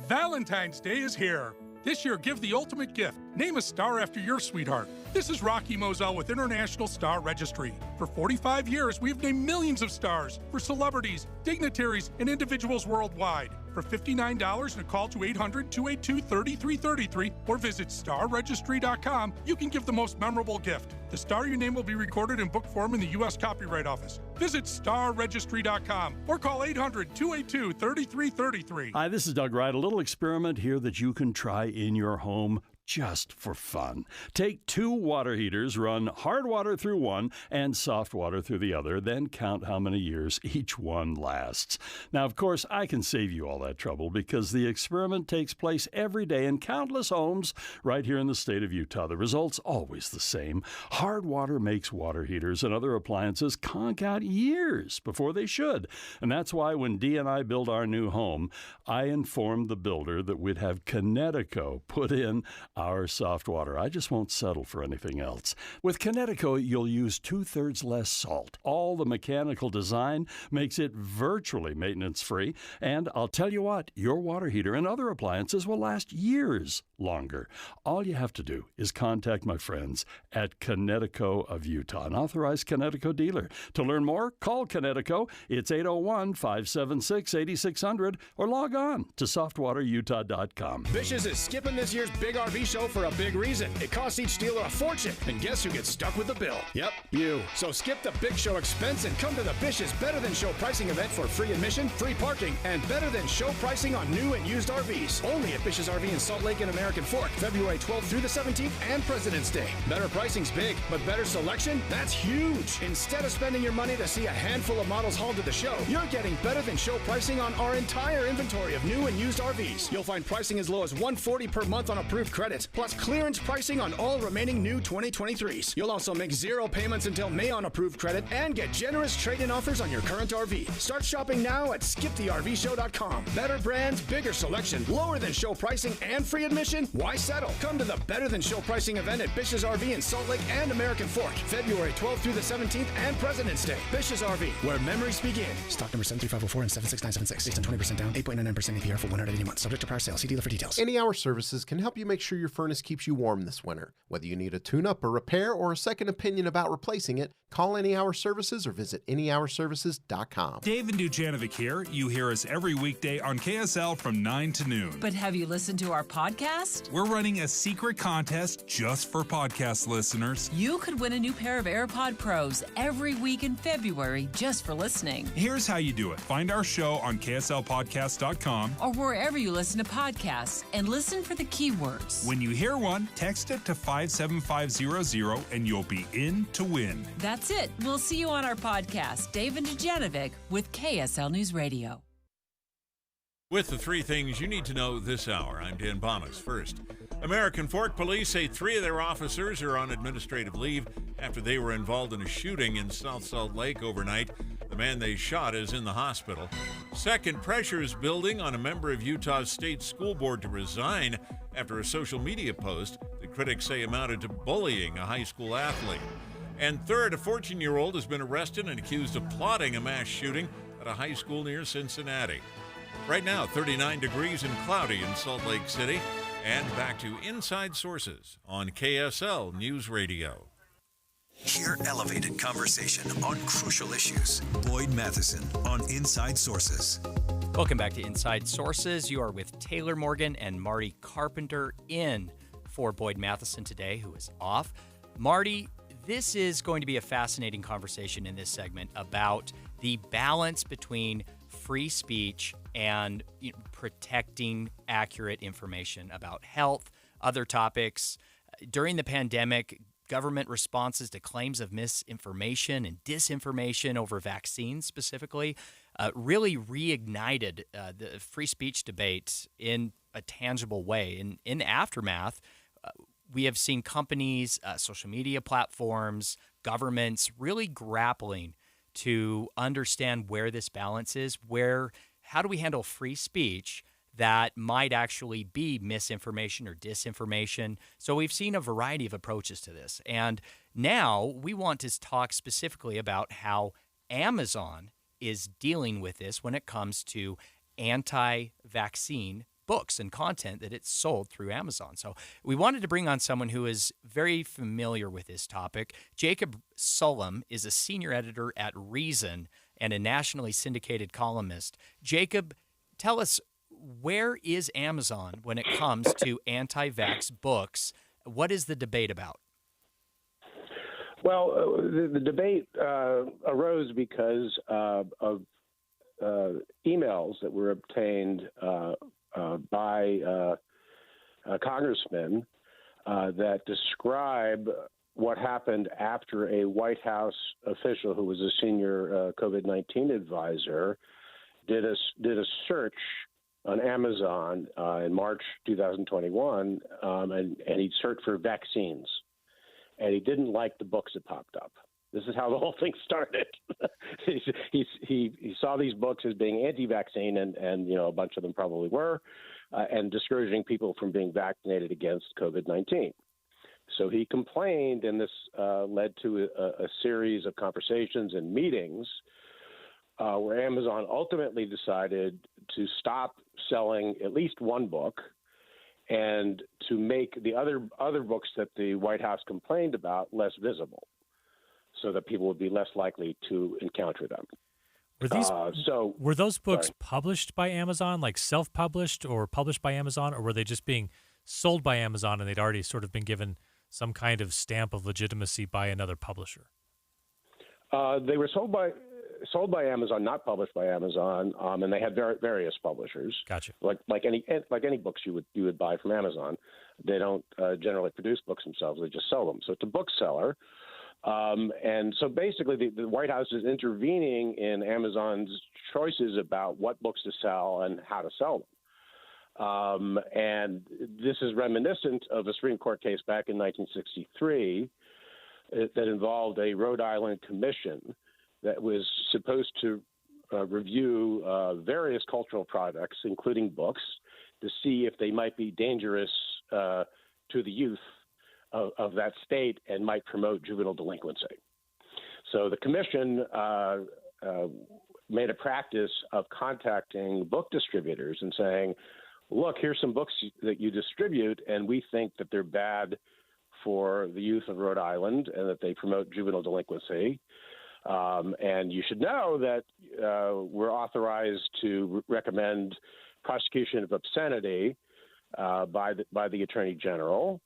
Valentine's Day is here. This year, give the ultimate gift. Name a star after your sweetheart. This is Rocky Moselle with International Star Registry. For 45 years, we've named millions of stars for celebrities, dignitaries, and individuals worldwide. For $59 and a call to 800-282-3333 or visit starregistry.com, you can give the most memorable gift. The star you name will be recorded in book form in the U.S. Copyright Office. Visit starregistry.com or call 800-282-3333. Hi, this is Doug Wright. A little experiment here that you can try in your home just for fun. Take 2 water heaters, run hard water through one and soft water through the other, then count how many years each one lasts. Now, of course, I can save you all that trouble because the experiment takes place every day in countless homes right here in the state of Utah. The result's always the same. Hard water makes water heaters and other appliances conk out years before they should. And that's why when Dee and I built our new home, I informed the builder that we'd have Connecticut put in our soft water. I just won't settle for anything else. With Connecticut, you'll use 2/3 less salt. All the mechanical design makes it virtually maintenance-free. And I'll tell you what, your water heater and other appliances will last years longer. All you have to do is contact my friends at Connecticut of Utah, an authorized Connecticut dealer. To learn more, call Connecticut. It's 801-576-8600 or log on to softwaterutah.com. Bish's is skipping this year's big RV show for a big reason. It costs each dealer a fortune, and guess who gets stuck with the bill? Yep, you. So skip the big show expense and come to the Bish's Better Than Show pricing event for free admission, free parking, and better than show pricing on new and used RVs. Only at Bish's RV in Salt Lake and American Fork, February 12th through the 17th and President's Day. Better pricing's big, but better selection? That's huge. Instead of spending your money to see a handful of models hauled to the show, you're getting better than show pricing on our entire inventory of new and used RVs. You'll find pricing as low as $140 per month on approved credit, plus clearance pricing on all remaining new 2023s. You'll also make 0 payments until May on approved credit and get generous trade-in offers on your current RV. Start shopping now at skipthervshow.com. Better brands, bigger selection, lower than show pricing, and free admission? Why settle? Come to the Better Than Show pricing event at Bish's RV in Salt Lake and American Fork, February 12th through the 17th and President's Day. Bish's RV, where memories begin. Stock number 73504 and 76976. Based on 20% down, 8.99% APR for 180 months. Subject to prior sale. See dealer for details. Any Hour Services can help you make sure your furnace keeps you warm this winter. Whether you need a tune-up, a repair, or a second opinion about replacing it, call Any Hour Services or visit anyhourservices.com. Dave and Dujanovic here. You hear us every weekday on KSL from 9 to noon. But have you listened to our podcast? We're running a secret contest just for podcast listeners. You could win a new pair of AirPod Pros every week in February just for listening. Here's how you do it. Find our show on KSLpodcast.com or wherever you listen to podcasts and listen for the keywords. When you hear one, text it to 57500 and you'll be in to win. That's it. We'll see you on our podcast, Dave and Dujanovic with KSL News Radio. With the 3 things you need to know this hour, I'm Dan Bomas. First, American Fork police say 3 of their officers are on administrative leave after they were involved in a shooting in South Salt Lake overnight. The man they shot is in the hospital. Second, pressure is building on a member of Utah's state school board to resign after a social media post that critics say amounted to bullying a high school athlete. And third, a 14-year-old has been arrested and accused of plotting a mass shooting at a high school near Cincinnati. Right now, 39 degrees and cloudy in Salt Lake City. And back to Inside Sources on KSL News Radio. Hear elevated conversation on crucial issues. Boyd Matheson on Inside Sources. Welcome back to Inside Sources. You are with Taylor Morgan and Marty Carpenter in for Boyd Matheson today, who is off. Marty, this is going to be a fascinating conversation in this segment about the balance between free speech and protecting accurate information about health, other topics. During the pandemic, government responses to claims of misinformation and disinformation over vaccines specifically really reignited the free speech debate in a tangible way. In aftermath, we have seen companies, social media platforms, governments really grappling to understand where this balance is, how do we handle free speech that might actually be misinformation or disinformation. So we've seen a variety of approaches to this. And now we want to talk specifically about how Amazon is dealing with this when it comes to anti-vaccine books and content that it's sold through Amazon. So we wanted to bring on someone who is very familiar with this topic. Jacob Sullum is a senior editor at Reason and a nationally syndicated columnist. Jacob, tell us, where is Amazon when it comes to anti-vax books? What is the debate about? Well, the debate arose because of emails that were obtained by congressmen that describe what happened after a White House official who was a senior COVID-19 advisor did a search on Amazon in March 2021, and he searched for vaccines, and he didn't like the books that popped up. This is how the whole thing started. he saw these books as being anti-vaccine, and a bunch of them probably were, and discouraging people from being vaccinated against COVID-19. So he complained, and this led to a series of conversations and meetings where Amazon ultimately decided to stop selling at least one book and to make the other books that the White House complained about less visible, so that people would be less likely to encounter them. Were those books published by Amazon, like self-published or published by Amazon, or were they just being sold by Amazon and they'd already sort of been given some kind of stamp of legitimacy by another publisher? They were sold by Amazon, not published by Amazon, and they had various publishers. Gotcha. Like any books you would buy from Amazon, they don't generally produce books themselves; they just sell them. So it's a bookseller, and so basically the White House is intervening in Amazon's choices about what books to sell and how to sell them. And this is reminiscent of a Supreme Court case back in 1963 that involved a Rhode Island commission that was supposed to review various cultural products, including books, to see if they might be dangerous to the youth of that state and might promote juvenile delinquency. So the commission made a practice of contacting book distributors and saying, look, here's some books that you distribute, and we think that they're bad for the youth of Rhode Island and that they promote juvenile delinquency. And you should know that we're authorized to recommend prosecution of obscenity by the Attorney General.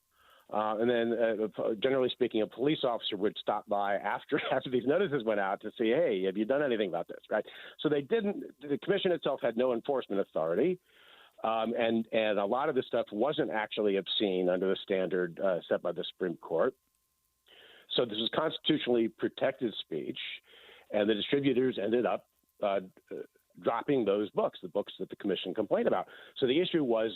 And then, generally speaking, a police officer would stop by after these notices went out to say, hey, have you done anything about this, right? So they didn't. The commission itself had no enforcement authority. And a lot of this stuff wasn't actually obscene under the standard set by the Supreme Court. So this was constitutionally protected speech, and the distributors ended up dropping those books, the books that the commission complained about. So the issue was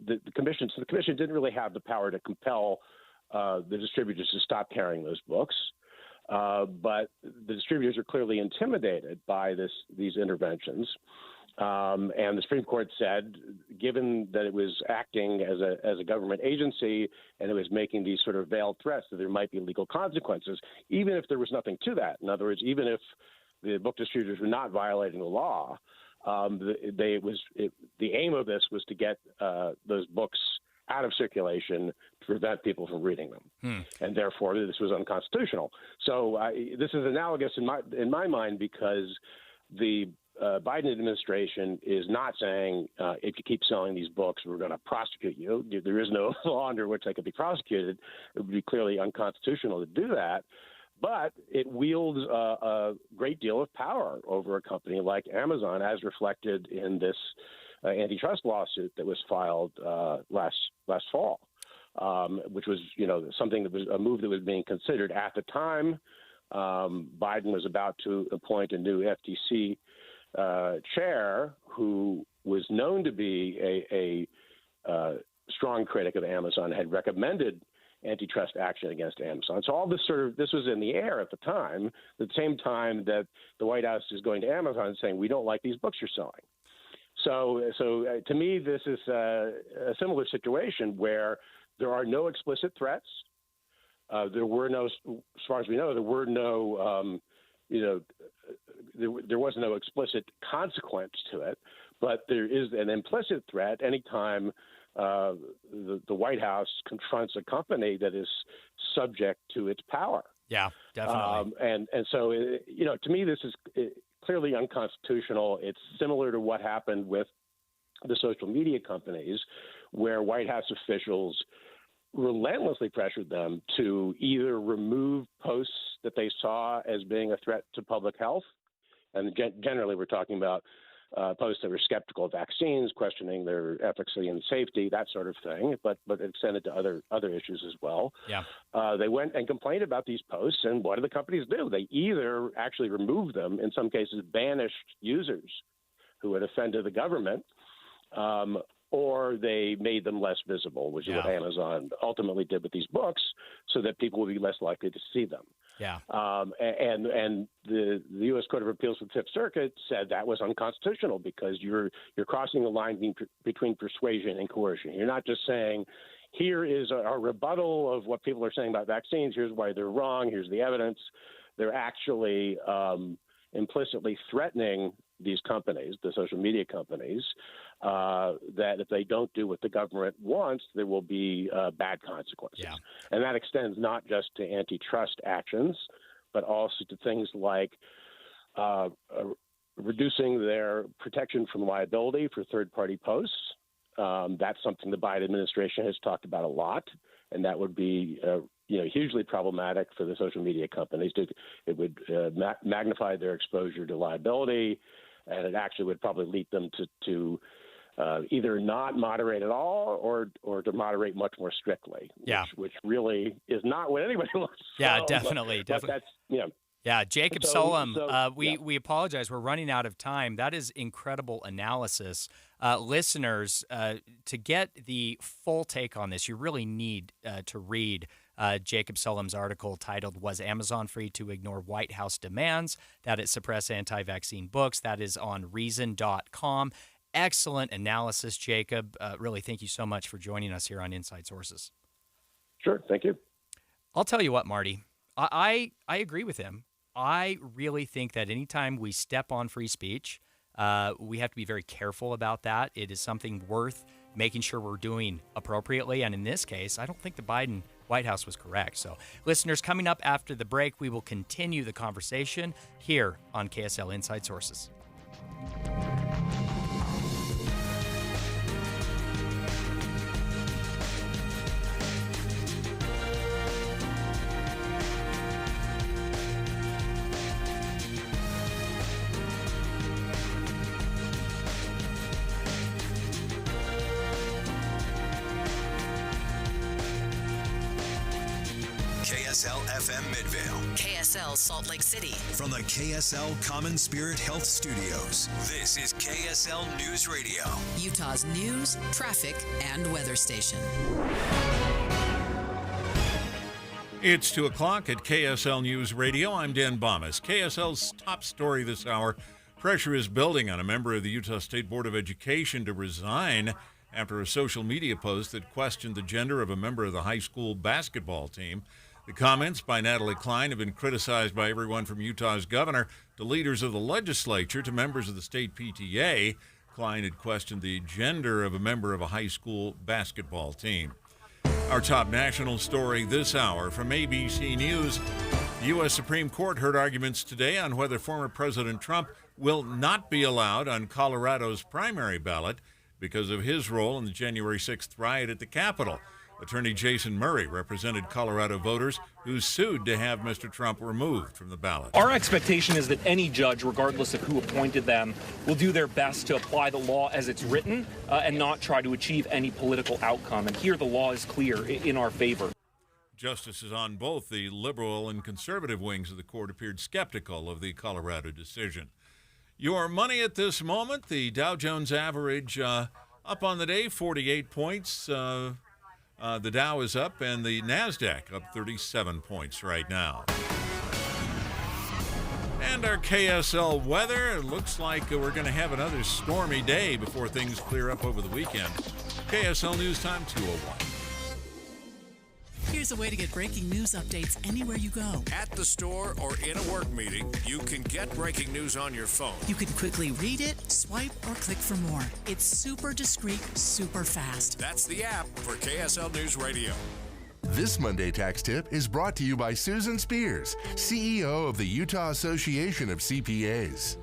the commission. So the commission didn't really have the power to compel the distributors to stop carrying those books, but the distributors are clearly intimidated by these interventions. And the Supreme Court said, given that it was acting as a government agency and it was making these sort of veiled threats that there might be legal consequences, even if there was nothing to that. In other words, even if the book distributors were not violating the law, the aim of this was to get those books out of circulation to prevent people from reading them, and therefore this was unconstitutional. So this is analogous in my mind because the Biden administration is not saying if you keep selling these books, we're going to prosecute you. There is no law under which they could be prosecuted. It would be clearly unconstitutional to do that. But it wields a great deal of power over a company like Amazon, as reflected in this antitrust lawsuit that was filed last fall, which was, something that was a move that was being considered at the time. Biden was about to appoint a new FTC chair who was known to be a strong critic of Amazon, had recommended antitrust action against Amazon. So all this this was in the air at the time, at the same time that the White House is going to Amazon and saying, we don't like these books you're selling. So to me, this is a similar situation where there are no explicit threats. There were no, as far as we know, there were no, there was no explicit consequence to it, but there is an implicit threat anytime the White House confronts a company that is subject to its power. Yeah, definitely. And so, to me, this is clearly unconstitutional. It's similar to what happened with the social media companies, where White House officials relentlessly pressured them to either remove posts that they saw as being a threat to public health. And generally, we're talking about posts that were skeptical of vaccines, questioning their efficacy and safety, that sort of thing, but it extended to other issues as well. Yeah. They went and complained about these posts, and what do the companies do? They either actually removed them, in some cases banished users who had offended the government, or they made them less visible, which is what Amazon ultimately did with these books, so that people would be less likely to see them. Yeah. And the U.S. Court of Appeals for the Fifth Circuit said that was unconstitutional because you're crossing the line between persuasion and coercion. You're not just saying, here is a rebuttal of what people are saying about vaccines. Here's why they're wrong. Here's the evidence. They're actually implicitly threatening these companies, the social media companies, that if they don't do what the government wants, there will be bad consequences. Yeah. And that extends not just to antitrust actions, but also to things like reducing their protection from liability for third-party posts. That's something the Biden administration has talked about a lot, and that would be hugely problematic for the social media companies. It would magnify their exposure to liability, and it actually would probably lead them to either not moderate at all or to moderate much more strictly. Yeah. Which really is not what anybody wants. Yeah, So, definitely. but that's, Yeah, Jacob So- Solom, so, we apologize. We're running out of time. That is incredible analysis. Listeners, to get the full take on this, you really need to read Jacob Solom's article titled, Was Amazon Free to Ignore White House Demands? That it suppress anti-vaccine books. That is on reason.com. Excellent analysis, Jacob. Really, thank you so much for joining us here on Inside Sources. Sure, thank you. I'll tell you what, Marty, I agree with him. I really think that anytime we step on free speech, we have to be very careful about that. It is something worth making sure we're doing appropriately. And in this case, I don't think the Biden White House was correct. So, listeners, coming up after the break, we will continue the conversation here on KSL Inside Sources. KSL FM Midvale. KSL Salt Lake City. From the KSL Common Spirit Health Studios, this is KSL News Radio. Utah's news, traffic, and weather station. It's 2 o'clock at KSL News Radio. I'm Dan Bomas. KSL's top story this hour. Pressure is building on a member of the Utah State Board of Education to resign after a social media post that questioned the gender of a member of the high school basketball team. The comments by Natalie Klein have been criticized by everyone from Utah's governor to leaders of the legislature to members of the state PTA. Klein had questioned the gender of a member of a high school basketball team. Our top national story this hour from ABC News. The U.S. Supreme Court heard arguments today on whether former President Trump will not be allowed on Colorado's primary ballot because of his role in the January 6th riot at the Capitol. Attorney Jason Murray represented Colorado voters who sued to have Mr. Trump removed from the ballot. Our expectation is that any judge, regardless of who appointed them, will do their best to apply the law as it's written and not try to achieve any political outcome. And here the law is clear in our favor. Justices on both the liberal and conservative wings of the court appeared skeptical of the Colorado decision. Your money at this moment, the Dow Jones average up on the day, 48 points. The Dow is up, and the NASDAQ up 37 points right now. And our KSL weather, it looks like we're going to have another stormy day before things clear up over the weekend. KSL News Time 2:01. Here's a way to get breaking news updates anywhere you go. At the store or in a work meeting, you can get breaking news on your phone. You can quickly read it, swipe, or click for more. It's super discreet, super fast. That's the app for KSL News Radio. This Monday Tax Tip is brought to you by Susan Spears, CEO of the Utah Association of CPAs.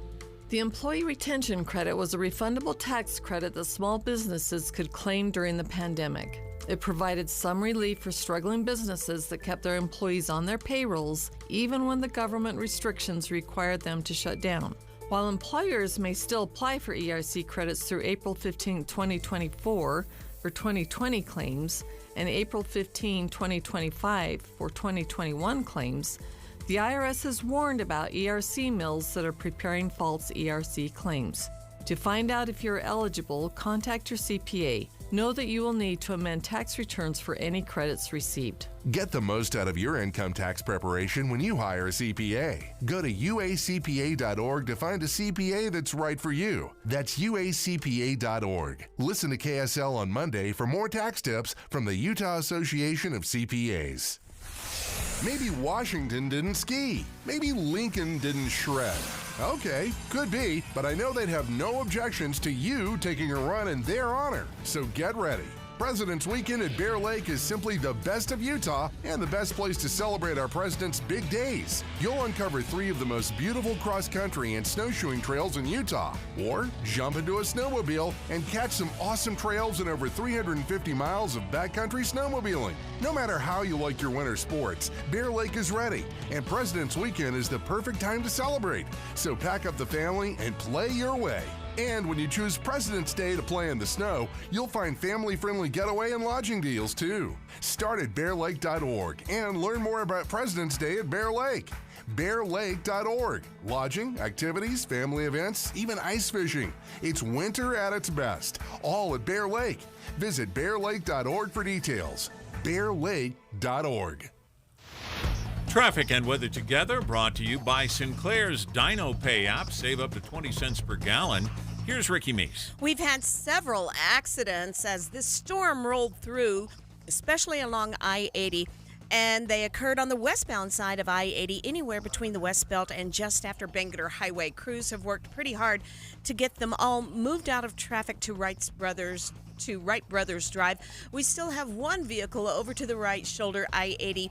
The Employee Retention Credit was a refundable tax credit that small businesses could claim during the pandemic. It provided some relief for struggling businesses that kept their employees on their payrolls, even when the government restrictions required them to shut down. While employers may still apply for ERC credits through April 15, 2024 for 2020 claims and April 15, 2025 for 2021 claims, the IRS has warned about ERC mills that are preparing false ERC claims. To find out if you're eligible, contact your CPA. Know that you will need to amend tax returns for any credits received. Get the most out of your income tax preparation when you hire a CPA. Go to uacpa.org to find a CPA that's right for you. That's uacpa.org. Listen to KSL on Monday for more tax tips from the Utah Association of CPAs. Maybe Washington didn't ski. Maybe Lincoln didn't shred. Okay, could be, but I know they'd have no objections to you taking a run in their honor. So get ready. President's Weekend at Bear Lake is simply the best of Utah and the best place to celebrate our president's big days. You'll uncover 3 of the most beautiful cross-country and snowshoeing trails in Utah. Or jump into a snowmobile and catch some awesome trails and over 350 miles of backcountry snowmobiling. No matter how you like your winter sports, Bear Lake is ready, and President's Weekend is the perfect time to celebrate. So pack up the family and play your way. And when you choose President's Day to play in the snow, you'll find family-friendly getaway and lodging deals, too. Start at bearlake.org and learn more about President's Day at Bear Lake. bearlake.org. Lodging, activities, family events, even ice fishing. It's winter at its best, all at Bear Lake. Visit bearlake.org for details. bearlake.org. Traffic and weather together, brought to you by Sinclair's Dino Pay app. Save up to 20 cents per gallon. Here's Ricky Meese. We've had several accidents as this storm rolled through, especially along I-80. And they occurred on the westbound side of I-80, anywhere between the West Belt and just after Bangerter Highway. Crews have worked pretty hard to get them all moved out of traffic to Wright Brothers Drive. We still have one vehicle over to the right shoulder, I-80,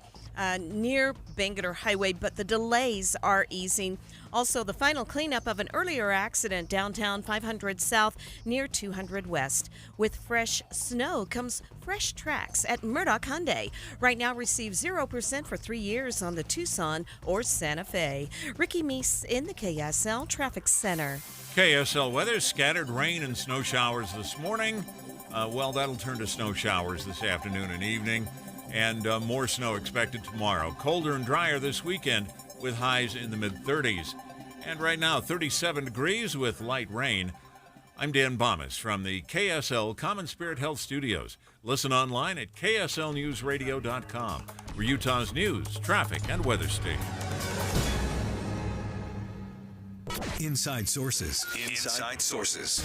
near Bangerter Highway, but the delays are easing. Also, the final cleanup of an earlier accident downtown 500 South near 200 West. With fresh snow comes fresh tracks at Murdoch Hyundai. Right now, receive 0% for 3 years on the Tucson or Santa Fe. Ricky Meese in the KSL Traffic Center. KSL weather, scattered rain and snow showers this morning. That'll turn to snow showers this afternoon and evening. And more snow expected tomorrow. Colder and drier this weekend with highs in the mid-30s. And right now, 37 degrees with light rain. I'm Dan Bomas from the KSL Common Spirit Health Studios. Listen online at kslnewsradio.com for Utah's news, traffic, and weather station. Inside Sources. Inside Sources.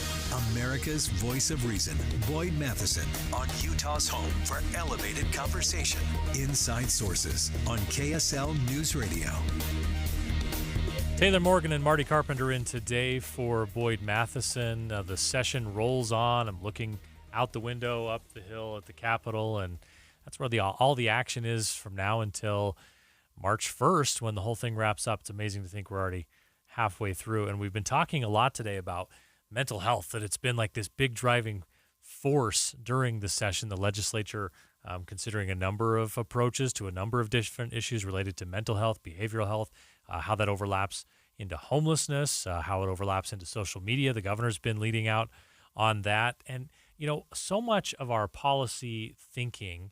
America's voice of reason. Boyd Matheson on Utah's home for elevated conversation. Inside Sources on KSL News Radio. Taylor Morgan and Marty Carpenter in today for Boyd Matheson. The session rolls on. I'm looking out the window, up the hill at the Capitol, and that's where all the action is from now until March 1st when the whole thing wraps up. It's amazing to think we're already halfway through. And we've been talking a lot today about mental health, that it's been like this big driving force during the session. The legislature considering a number of approaches to a number of different issues related to mental health, behavioral health, how that overlaps into homelessness, how it overlaps into social media. The governor's been leading out on that. And, you know, so much of our policy thinking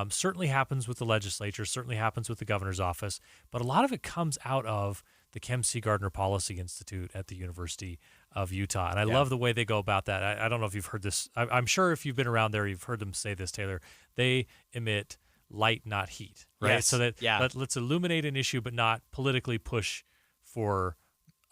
certainly happens with the legislature, certainly happens with the governor's office, but a lot of it comes out of the Kem C. Gardner Policy Institute at the University of Utah. And I love the way they go about that. I don't know if you've heard this. I'm sure if you've been around there, you've heard them say this, Taylor. They emit light, not heat, right? Yes. So that let's illuminate an issue, but not politically push for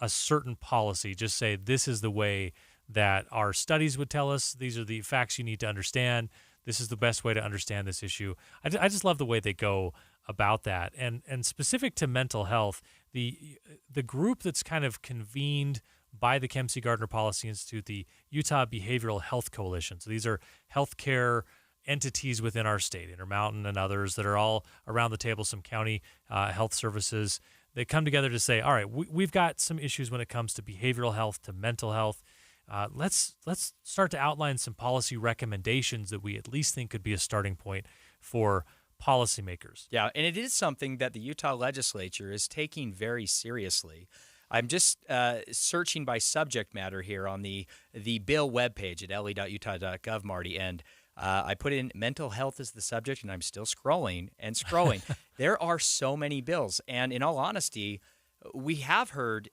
a certain policy. Just say, this is the way that our studies would tell us. These are the facts you need to understand. This is the best way to understand this issue. I just love the way they go about that. And specific to mental health, the group that's kind of convened by the Kem C. Gardner Policy Institute, the Utah Behavioral Health Coalition. So these are healthcare entities within our state, Intermountain and others that are all around the table, some county health services. They come together to say, all right, we've got some issues when it comes to behavioral health, to mental health. Let's start to outline some policy recommendations that we at least think could be a starting point for policymakers. Yeah, and it is something that the Utah legislature is taking very seriously. I'm just searching by subject matter here on the bill webpage at le.utah.gov, Marty, and I put in mental health as the subject, and I'm still scrolling and scrolling. There are so many bills, and in all honesty, we have heard,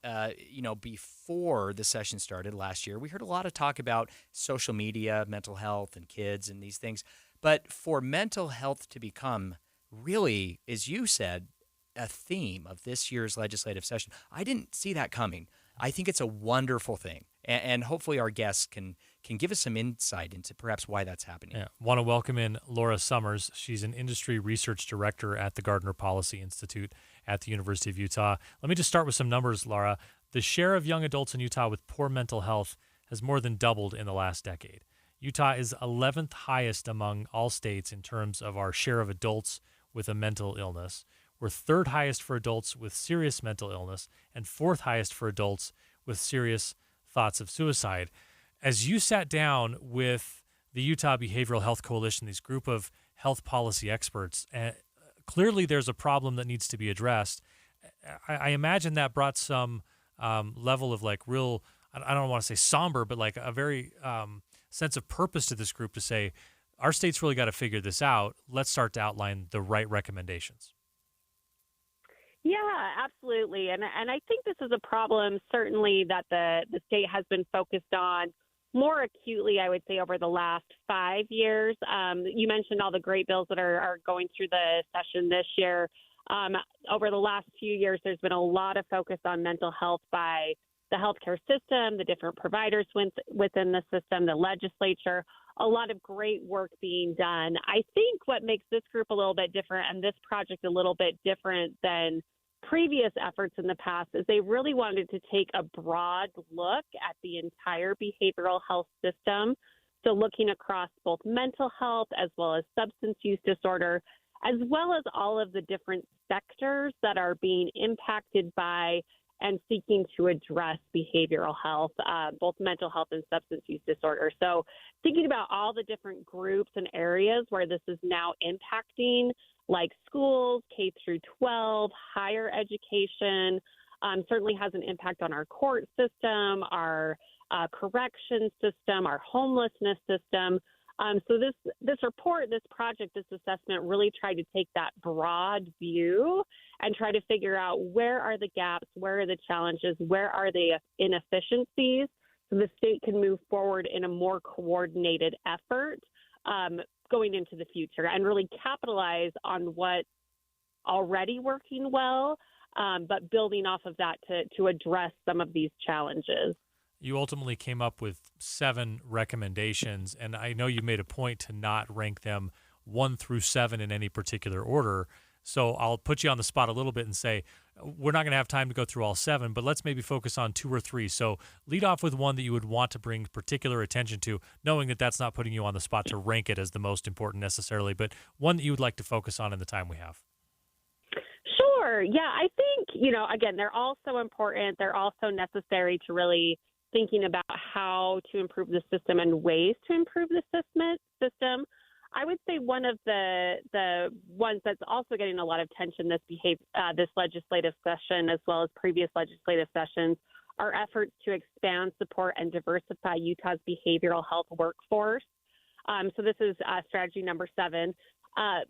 before the session started last year, we heard a lot of talk about social media, mental health, and kids and these things. But for mental health to become really, as you said, a theme of this year's legislative session, I didn't see that coming. I think it's a wonderful thing. And hopefully our guests can give us some insight into perhaps why that's happening. Yeah. Want to welcome in Laura Summers. She's an industry research director at the Gardner Policy Institute at the University of Utah. Let me just start with some numbers, Laura. The share of young adults in Utah with poor mental health has more than doubled in the last decade. Utah is 11th highest among all states in terms of our share of adults with a mental illness. We're third highest for adults with serious mental illness and fourth highest for adults with serious thoughts of suicide. As you sat down with the Utah Behavioral Health Coalition, this group of health policy experts, clearly there's a problem that needs to be addressed. I imagine that brought some level of like real, I don't want to say somber, but like a very sense of purpose to this group to say, our state's really got to figure this out. Let's start to outline the right recommendations. Yeah, absolutely. And I think this is a problem certainly that the state has been focused on more acutely, I would say, over the last 5 years. You mentioned all the great bills that are going through the session this year. Over the last few years, there's been a lot of focus on mental health by the healthcare system, the different providers within the system, the legislature, a lot of great work being done. I think what makes this group a little bit different and this project a little bit different than previous efforts in the past is they really wanted to take a broad look at the entire behavioral health system. So looking across both mental health as well as substance use disorder, as well as all of the different sectors that are being impacted by and seeking to address behavioral health, both mental health and substance use disorder. So thinking about all the different groups and areas where this is now impacting, like schools, K through 12, higher education, certainly has an impact on our court system, our correction system, our homelessness system. So this report, this project, this assessment really tried to take that broad view and try to figure out where are the gaps, where are the challenges, where are the inefficiencies, so the state can move forward in a more coordinated effort going into the future and really capitalize on what's already working well, but building off of that to address some of these challenges. You ultimately came up with 7 recommendations, and I know you made a point to not rank them 1 through 7 in any particular order. So I'll put you on the spot a little bit and say, we're not going to have time to go through all 7, but let's maybe focus on 2 or 3. So lead off with one that you would want to bring particular attention to, knowing that that's not putting you on the spot to rank it as the most important necessarily, but one that you would like to focus on in the time we have. Sure. Sure. Yeah, I think, again, they're all so important. They're also necessary to really thinking about how to improve the system and ways to improve the system. I would say one of the ones that's also getting a lot of attention this legislative session, as well as previous legislative sessions, are efforts to expand, support, and diversify Utah's behavioral health workforce. So this is strategy number 7.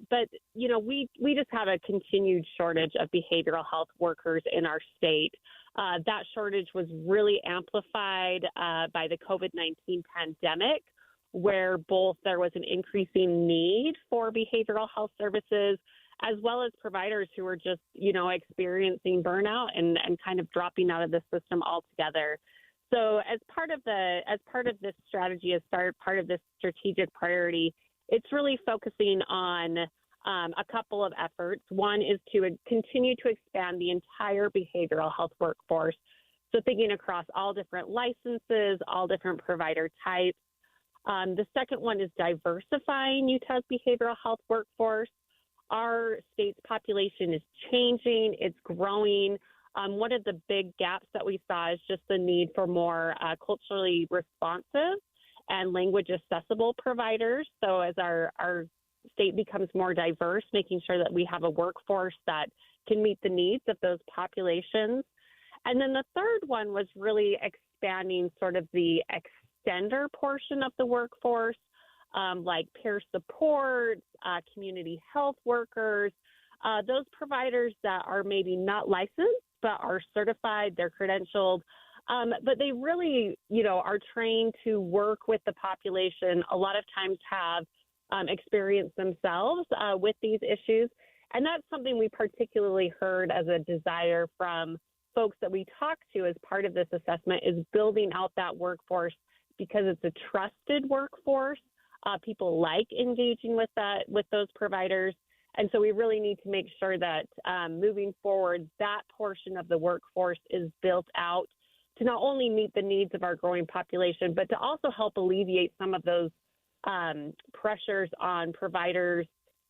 But, we just have a continued shortage of behavioral health workers in our state. That shortage was really amplified by the COVID-19 pandemic, where both there was an increasing need for behavioral health services, as well as providers who were just, experiencing burnout and kind of dropping out of the system altogether. So as part of this strategy, as part of this strategic priority, it's really focusing on a couple of efforts. One is to continue to expand the entire behavioral health workforce. So thinking across all different licenses, all different provider types. The second one is diversifying Utah's behavioral health workforce. Our state's population is changing, it's growing. One of the big gaps that we saw is just the need for more culturally responsive and language accessible providers. So as our state becomes more diverse, making sure that we have a workforce that can meet the needs of those populations. And then the third one was really expanding sort of the extender portion of the workforce, like peer support, community health workers, those providers that are maybe not licensed but are certified, they're credentialed, but they really, are trained to work with the population, a lot of times have experience themselves with these issues. And that's something we particularly heard as a desire from folks that we talked to as part of this assessment, is building out that workforce because it's a trusted workforce. People like engaging with those providers. And so we really need to make sure that moving forward, that portion of the workforce is built out to not only meet the needs of our growing population, but to also help alleviate some of those pressures on providers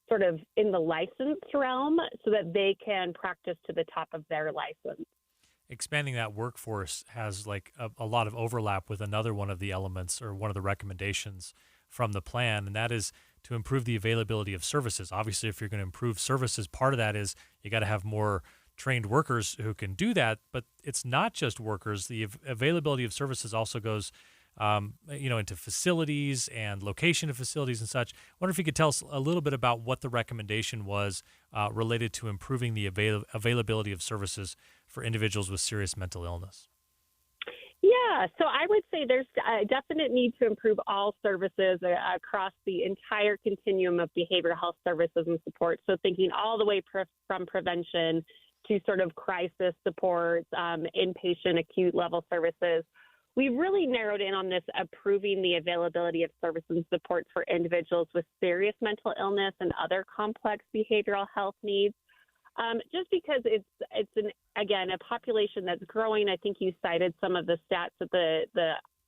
sort of in the licensed realm so that they can practice to the top of their license. Expanding that workforce has like a lot of overlap with another one of the elements or one of the recommendations from the plan, and that is to improve the availability of services. Obviously, if you're going to improve services, part of that is you got to have more trained workers who can do that, but it's not just workers. The availability of services also goes into facilities and location of facilities and such. I wonder if you could tell us a little bit about what the recommendation was related to improving the availability of services for individuals with serious mental illness. Yeah, so I would say there's a definite need to improve all services across the entire continuum of behavioral health services and support. So thinking all the way from prevention to sort of crisis support, inpatient acute level services. We really narrowed in on this, approving the availability of services and supports for individuals with serious mental illness and other complex behavioral health needs. Just because it's a population that's growing. I think you cited some of the stats at the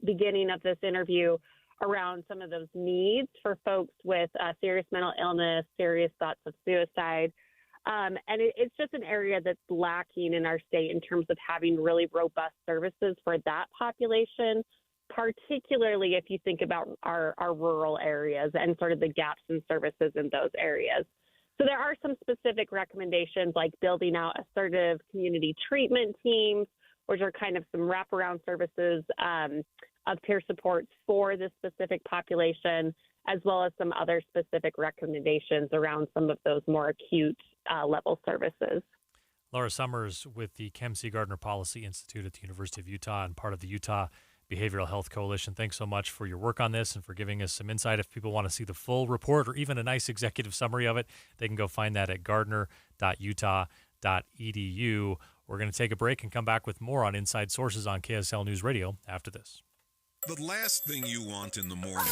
beginning of this interview around some of those needs for folks with serious mental illness, serious thoughts of suicide. And it's just an area that's lacking in our state in terms of having really robust services for that population, particularly if you think about our rural areas and sort of the gaps in services in those areas. So there are some specific recommendations like building out assertive community treatment teams, which are kind of some wraparound services of peer supports for this specific population, as well as some other specific recommendations around some of those more acute level services. Laura Summers with the Kem C. Gardner Policy Institute at the University of Utah and part of the Utah Behavioral Health Coalition. Thanks so much for your work on this and for giving us some insight. If people want to see the full report or even a nice executive summary of it, they can go find that at gardner.utah.edu. We're going to take a break and come back with more on Inside Sources on KSL News Radio after this. The last thing you want in the morning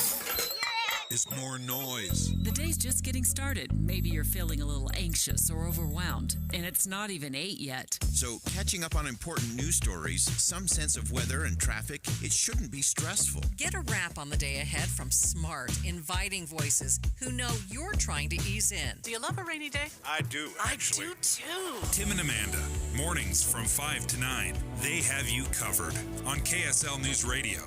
is more noise. The day's just getting started. Maybe you're feeling a little anxious or overwhelmed, and it's not even 8 yet. So catching up on important news stories, some sense of weather and traffic, it shouldn't be stressful. Get a wrap on the day ahead from smart, inviting voices who know you're trying to ease in. Do you love a rainy day? I do, actually. I do too. Tim and Amanda, mornings from 5 to 9. They have you covered on KSL News Radio.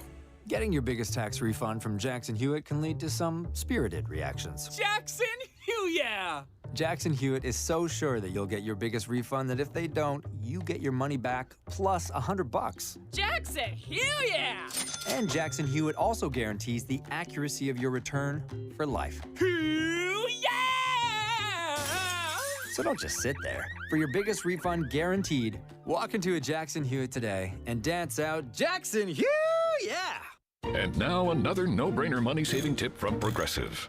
Getting your biggest tax refund from Jackson Hewitt can lead to some spirited reactions. Jackson Hewitt! Jackson Hewitt is so sure that you'll get your biggest refund that if they don't, you get your money back plus $100. Jackson Hewitt! And Jackson Hewitt also guarantees the accuracy of your return for life. So don't just sit there. For your biggest refund guaranteed, walk into a Jackson Hewitt today and dance out Jackson Hewitt! And now another no-brainer money-saving tip from Progressive.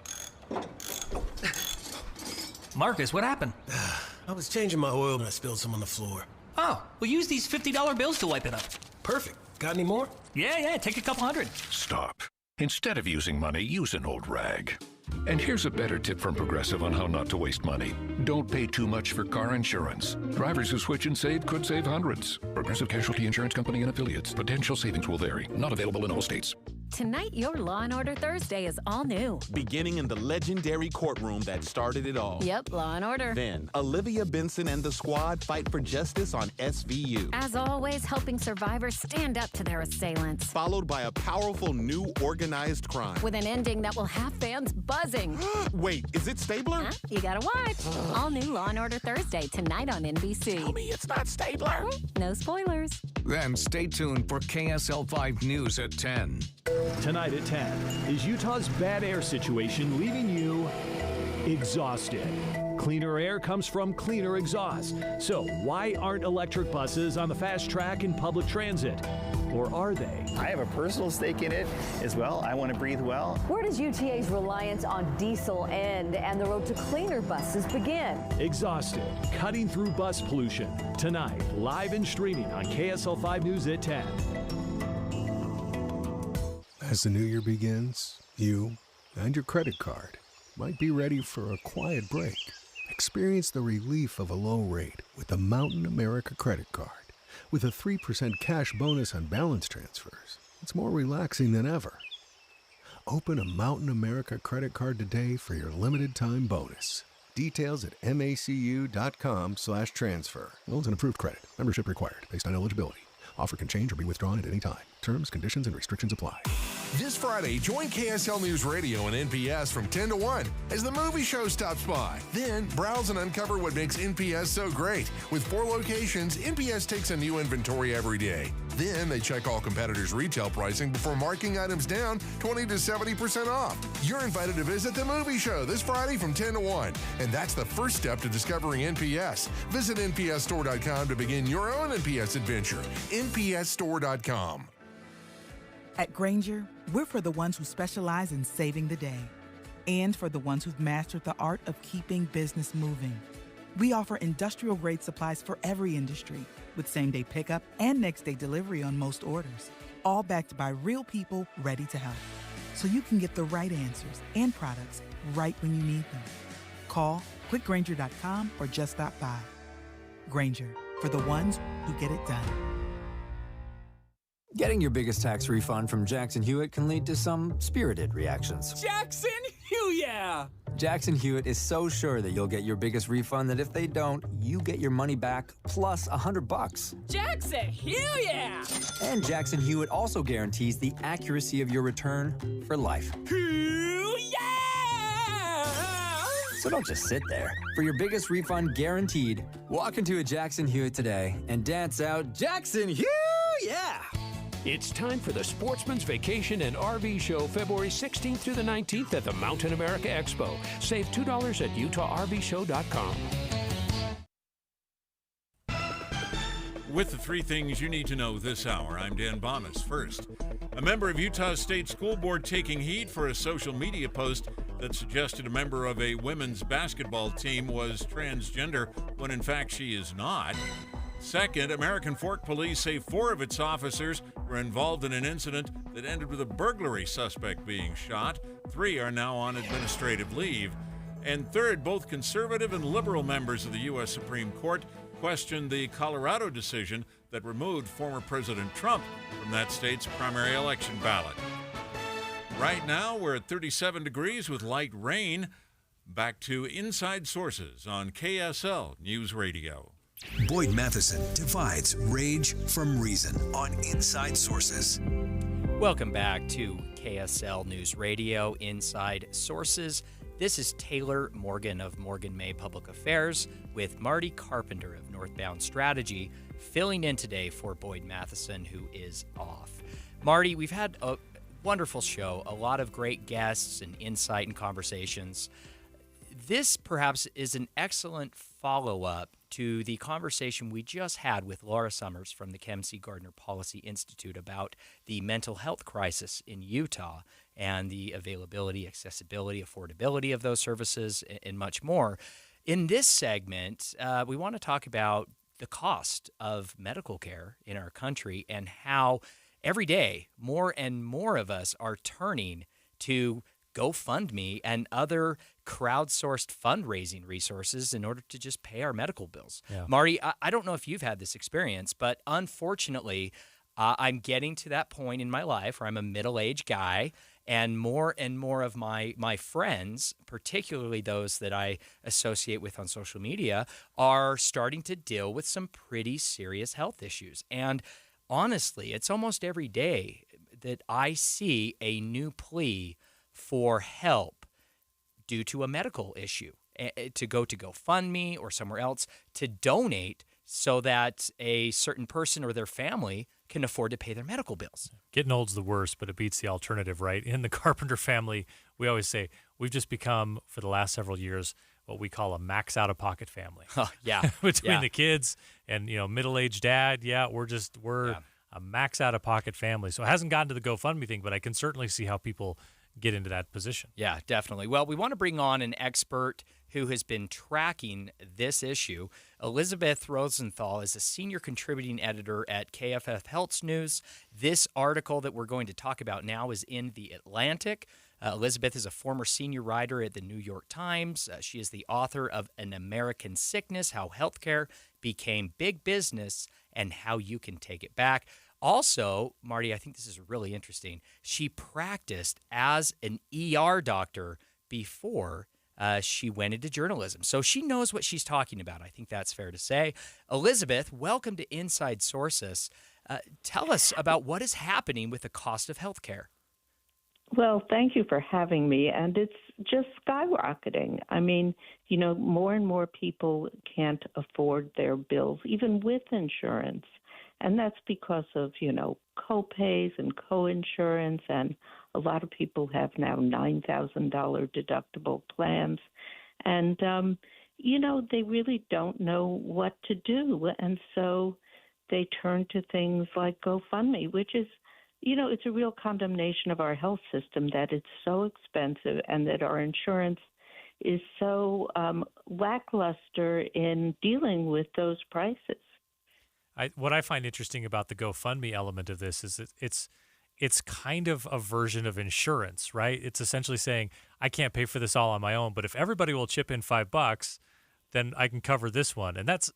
Marcus, what happened? I was changing my oil and I spilled some on the floor. Oh, well, use these $50 bills to wipe it up. Perfect. Got any more? Yeah, take a couple hundred. Stop. Instead of using money, use an old rag. And here's a better tip from Progressive on how not to waste money. Don't pay too much for car insurance. Drivers who switch and save could save hundreds. Progressive Casualty Insurance Company and affiliates. Potential savings will vary. Not available in all states. Tonight, your Law & Order Thursday is all new. Beginning in the legendary courtroom that started it all. Yep, Law & Order. Then, Olivia Benson and the squad fight for justice on SVU. As always, helping survivors stand up to their assailants. Followed by a powerful new organized crime. With an ending that will have fans buzzing. Wait, is it Stabler? Huh? You gotta watch. All new Law & Order Thursday, tonight on NBC. Tell me it's not Stabler. No spoilers. Then stay tuned for KSL 5 News at 10. Tonight at 10, is Utah's bad air situation leaving you exhausted? Cleaner air comes from cleaner exhaust. So why aren't electric buses on the fast track in public transit? Or are they? I have a personal stake in it as well. I want to breathe well. Where does UTA's reliance on diesel end and the road to cleaner buses begin? Exhausted, cutting through bus pollution. Tonight, live and streaming on KSL 5 News at 10. As the new year begins, you and your credit card might be ready for a quiet break. Experience the relief of a low rate with the Mountain America credit card. With a 3% cash bonus on balance transfers, it's more relaxing than ever. Open a Mountain America credit card today for your limited time bonus. Details at macu.com/transfer. Loans and approved credit. Membership required based on eligibility. Offer can change or be withdrawn at any time. Terms, conditions, and restrictions apply. This Friday, join KSL News Radio and NPS from 10 to 1 as the movie show stops by. Then, browse and uncover what makes NPS so great. With 4 locations, NPS takes a new inventory every day. Then, they check all competitors' retail pricing before marking items down 20 to 70% off. You're invited to visit the movie show this Friday from 10 to 1. And that's the first step to discovering NPS. Visit npsstore.com to begin your own NPS adventure. npsstore.com. At Grainger, we're for the ones who specialize in saving the day and for the ones who've mastered the art of keeping business moving. We offer industrial-grade supplies for every industry with same-day pickup and next-day delivery on most orders, all backed by real people ready to help. So you can get the right answers and products right when you need them. Call quickgrainger.com or just stop by. Grainger, for the ones who get it done. Getting your biggest tax refund from Jackson Hewitt can lead to some spirited reactions. Jackson Hewitt! Jackson Hewitt is so sure that you'll get your biggest refund that if they don't, you get your money back plus $100. Jackson Hewitt! And Jackson Hewitt also guarantees the accuracy of your return for life. So don't just sit there. For your biggest refund guaranteed, walk into a Jackson Hewitt today and dance out Jackson Hewitt! It's time for the Sportsman's Vacation and RV Show, February 16th through the 19th at the Mountain America Expo. Save $2 at UtahRVShow.com. With the 3 things you need to know this hour, I'm Dan Bomas. First, a member of Utah State School Board taking heat for a social media post that suggested a member of a women's basketball team was transgender when in fact she is not. Second, American Fork Police say 4 of its officers were involved in an incident that ended with a burglary suspect being shot. 3 are now on administrative leave. And third, both conservative and liberal members of the U.S. Supreme Court questioned the Colorado decision that removed former President Trump from that state's primary election ballot. Right now, we're at 37 degrees with light rain. Back to Inside Sources on KSL News Radio. Boyd Matheson divides rage from reason on Inside Sources. Welcome back to KSL News Radio, Inside Sources. This is Taylor Morgan of Morgan May Public Affairs with Marty Carpenter of Northbound Strategy filling in today for Boyd Matheson, who is off. Marty, we've had a wonderful show, a lot of great guests and insight and conversations. This perhaps is an excellent follow-up to the conversation we just had with Laura Summers from the Kem C. Gardner Policy Institute about the mental health crisis in Utah and the availability, accessibility, affordability of those services, and much more. In this segment, we want to talk about the cost of medical care in our country and how every day more and more of us are turning to GoFundMe and other crowdsourced fundraising resources in order to just pay our medical bills. Yeah. Marty, I don't know if you've had this experience, but unfortunately, I'm getting to that point in my life where I'm a middle-aged guy, and more of my friends, particularly those that I associate with on social media, are starting to deal with some pretty serious health issues. And honestly, it's almost every day that I see a new plea for help due to a medical issue, to go to GoFundMe or somewhere else to donate so that a certain person or their family can afford to pay their medical bills. Getting old's the worst, but it beats the alternative, right? In the Carpenter family, we always say we've just become, for the last several years, what we call a max out-of-pocket family. Yeah. Between the kids and, middle-aged dad, we're a max out-of-pocket family. So it hasn't gotten to the GoFundMe thing, but I can certainly see how people get into that position. Yeah, definitely. Well, we want to bring on an expert who has been tracking this issue. Elizabeth Rosenthal is a senior contributing editor at KFF Health News. This article that we're going to talk about now is in The Atlantic. Elizabeth is a former senior writer at the New York Times. She is the author of An American Sickness, How Healthcare Became Big Business and How You Can Take It Back. Also, Marty, I think this is really interesting. She practiced as an ER doctor before she went into journalism. So she knows what she's talking about. I think that's fair to say. Elizabeth, welcome to Inside Sources. Tell us about what is happening with the cost of healthcare. Well, thank you for having me. And it's just skyrocketing. I mean, more and more people can't afford their bills, even with insurance. And that's because of, co-pays and co-insurance, and a lot of people have now $9,000 deductible plans. And, they really don't know what to do. And so they turn to things like GoFundMe, which is, it's a real condemnation of our health system that it's so expensive and that our insurance is so lackluster in dealing with those prices. What I find interesting about the GoFundMe element of this is that it's kind of a version of insurance, right? It's essentially saying, I can't pay for this all on my own, but if everybody will chip in $5, then I can cover this one. And that's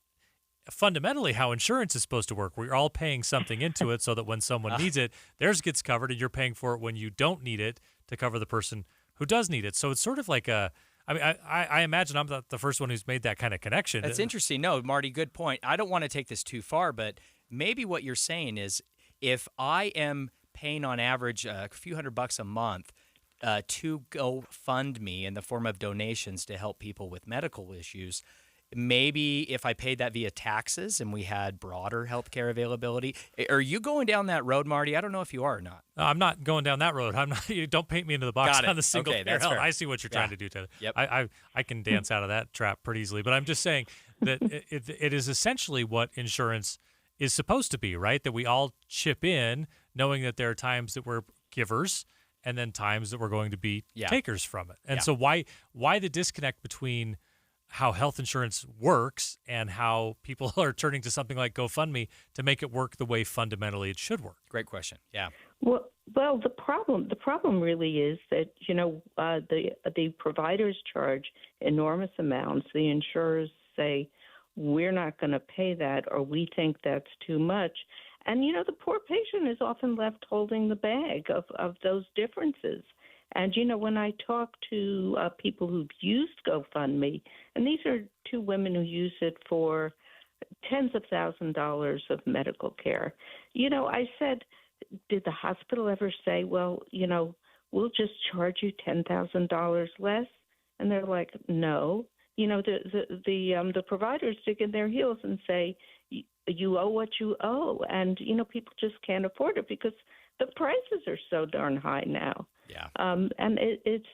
fundamentally how insurance is supposed to work. We're all paying something into it so that when someone needs it, theirs gets covered, and you're paying for it when you don't need it to cover the person who does need it. So it's sort of like I imagine I'm the first one who's made that kind of connection. That's interesting. No, Marty, good point. I don't want to take this too far, but maybe what you're saying is if I am paying on average a few $100 a month to GoFundMe in the form of donations to help people with medical issues, maybe if I paid that via taxes and we had broader healthcare availability. Are you going down that road, Marty? I don't know if you are or not. No, I'm not going down that road. I'm not. Don't paint me into the box on the single payer health. Fair. I see what you're trying to do, Taylor. Yep. I can dance out of that trap pretty easily. But I'm just saying that it is essentially what insurance is supposed to be, right? That we all chip in knowing that there are times that we're givers and then times that we're going to be takers from it. And so why the disconnect between how health insurance works and how people are turning to something like GoFundMe to make it work the way fundamentally it should work. Great question. Yeah. Well, the problem really is that the providers charge enormous amounts. The insurers say we're not going to pay that, or we think that's too much. And the poor patient is often left holding the bag of those differences. And when I talk to people who've used GoFundMe, and these are two women who use it for tens of thousands of dollars of medical care, I said, did the hospital ever say, well, we'll just charge you $10,000 less? And they're like, no. The providers dig in their heels and say, you owe what you owe. And, people just can't afford it because the prices are so darn high now. Yeah. And it's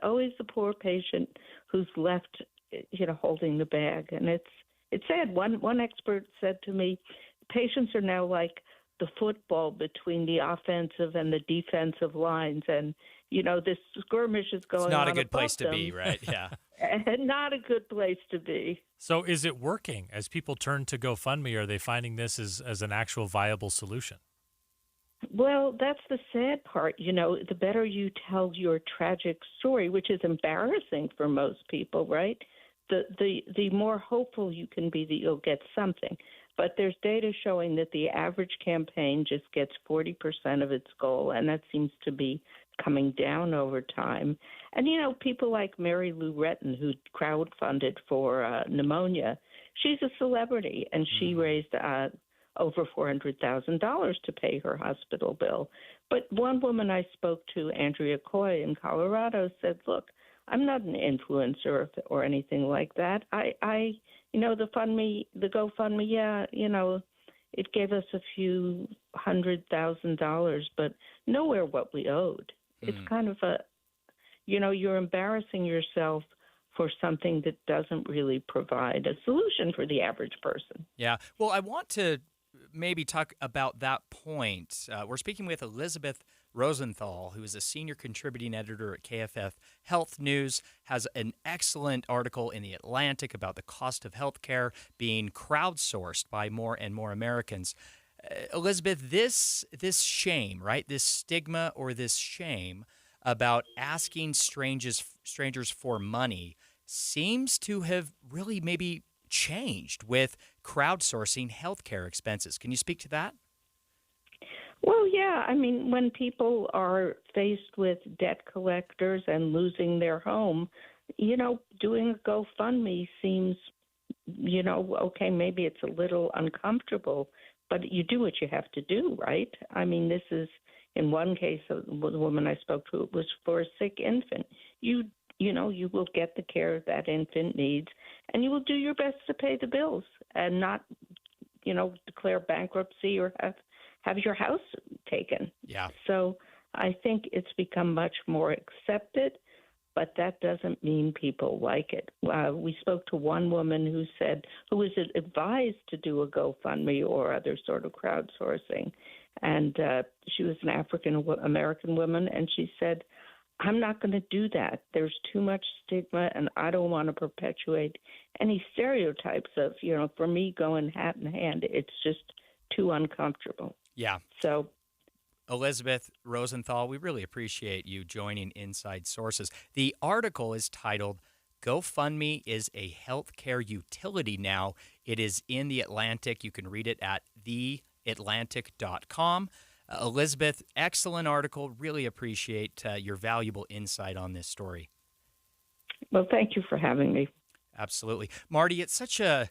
always the poor patient who's left, holding the bag. And it's sad. One expert said to me, patients are now like the football between the offensive and the defensive lines. And, this skirmish is going on. It's not a good above place to them. be, right? Yeah. And not a good place to be. So is it working? As people turn to GoFundMe, are they finding this as an actual viable solution? Well, that's the sad part. The better you tell your tragic story, which is embarrassing for most people, right? The more hopeful you can be that you'll get something. But there's data showing that the average campaign just gets 40% of its goal, and that seems to be coming down over time. And, people like Mary Lou Retton, who crowdfunded for pneumonia, she's a celebrity, and she raised over $400,000 to pay her hospital bill. But one woman I spoke to, Andrea Coy in Colorado, said, look, I'm not an influencer or anything like that. The GoFundMe, yeah, it gave us a few $100,000, but nowhere what we owed. It's kind of you're embarrassing yourself for something that doesn't really provide a solution for the average person. Yeah. Well, I want to maybe talk about that point. We're speaking with Elizabeth Rosenthal, who is a senior contributing editor at KFF Health News, has an excellent article in The Atlantic about the cost of healthcare being crowdsourced by more and more Americans. Elizabeth, this shame, right? This stigma or this shame about asking strangers for money seems to have really maybe changed with crowdsourcing healthcare expenses. Can you speak to that? Well, yeah. I mean, when people are faced with debt collectors and losing their home, doing a GoFundMe seems, okay, maybe it's a little uncomfortable, but you do what you have to do, right? I mean, this is, in one case, the woman I spoke to, it was for a sick infant. You will get the care that infant needs, and you will do your best to pay the bills and not, declare bankruptcy or have your house taken. Yeah. So I think it's become much more accepted, but that doesn't mean people like it. We spoke to one woman who was advised to do a GoFundMe or other sort of crowdsourcing, and she was an African-American woman, and she said, I'm not going to do that. There's too much stigma, and I don't want to perpetuate any stereotypes of, for me going hat in hand. It's just too uncomfortable. Yeah. So, Elizabeth Rosenthal, we really appreciate you joining Inside Sources. The article is titled, GoFundMe is a Healthcare Utility Now. It is in The Atlantic. You can read it at theatlantic.com. Elizabeth, excellent article. Really appreciate your valuable insight on this story. Well, thank you for having me. Absolutely. Marty, it's such a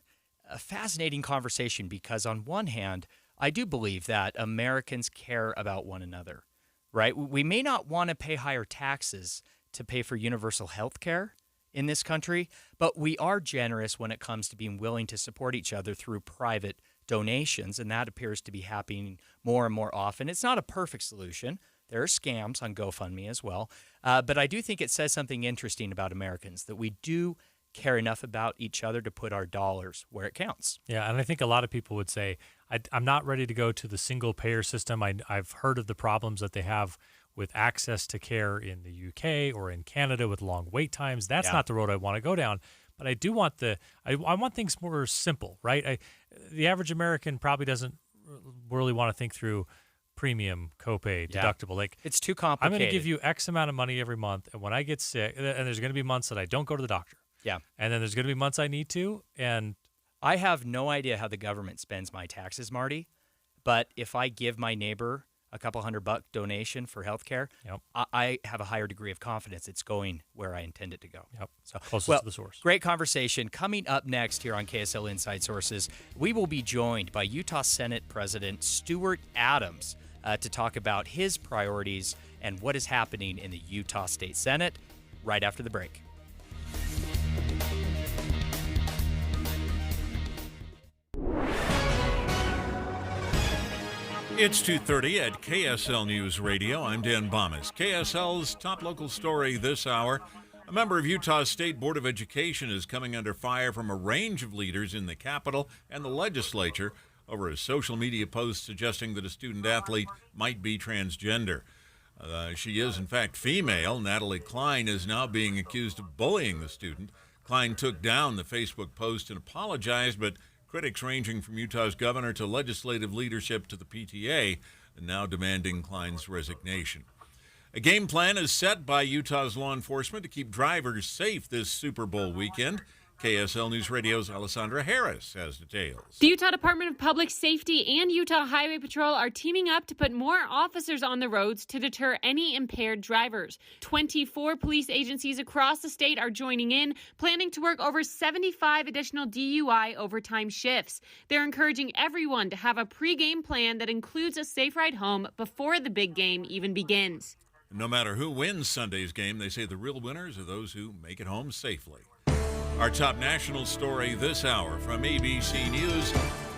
fascinating conversation because on one hand, I do believe that Americans care about one another, right? We may not want to pay higher taxes to pay for universal health care in this country, but we are generous when it comes to being willing to support each other through private donations, and that appears to be happening more and more often. It's not a perfect solution. There are scams on GoFundMe as well, but I do think it says something interesting about Americans, that we do care enough about each other to put our dollars where it counts. Yeah, and I think a lot of people would say, I'm not ready to go to the single-payer system. I've heard of the problems that they have with access to care in the UK or in Canada with long wait times. That's not the road I want to go down. But I do want I want things more simple, right? The average American probably doesn't really want to think through premium, copay, deductible. Like, it's too complicated. I'm going to give you X amount of money every month, and when I get sick, and there's going to be months that I don't go to the doctor. Yeah. And then there's going to be months I need to, and I have no idea how the government spends my taxes, Marty, but if I give my neighbor a couple $100 donation for healthcare, I have a higher degree of confidence it's going where I intend it to go. Yep. So Closest to the source. Great conversation. Coming up next here on KSL Inside Sources, we will be joined by Utah Senate President Stuart Adams to talk about his priorities and what is happening in the Utah State Senate right after the break. It's 2:30 at KSL News Radio. I'm Dan Bomas. KSL's top local story this hour. A member of Utah's State Board of Education is coming under fire from a range of leaders in the Capitol and the legislature over a social media post suggesting that a student athlete might be transgender. She is, in fact, female. Natalie Klein is now being accused of bullying the student. Klein took down the Facebook post and apologized, but critics ranging from Utah's governor to legislative leadership to the PTA are now demanding Klein's resignation. A game plan is set by Utah's law enforcement to keep drivers safe this Super Bowl weekend. KSL News Radio's Alessandra Harris has details. The Utah Department of Public Safety and Utah Highway Patrol are teaming up to put more officers on the roads to deter any impaired drivers. 24 police agencies across the state are joining in, planning to work over 75 additional DUI overtime shifts. They're encouraging everyone to have a pre-game plan that includes a safe ride home before the big game even begins. No matter who wins Sunday's game, they say the real winners are those who make it home safely. Our top national story this hour from ABC News.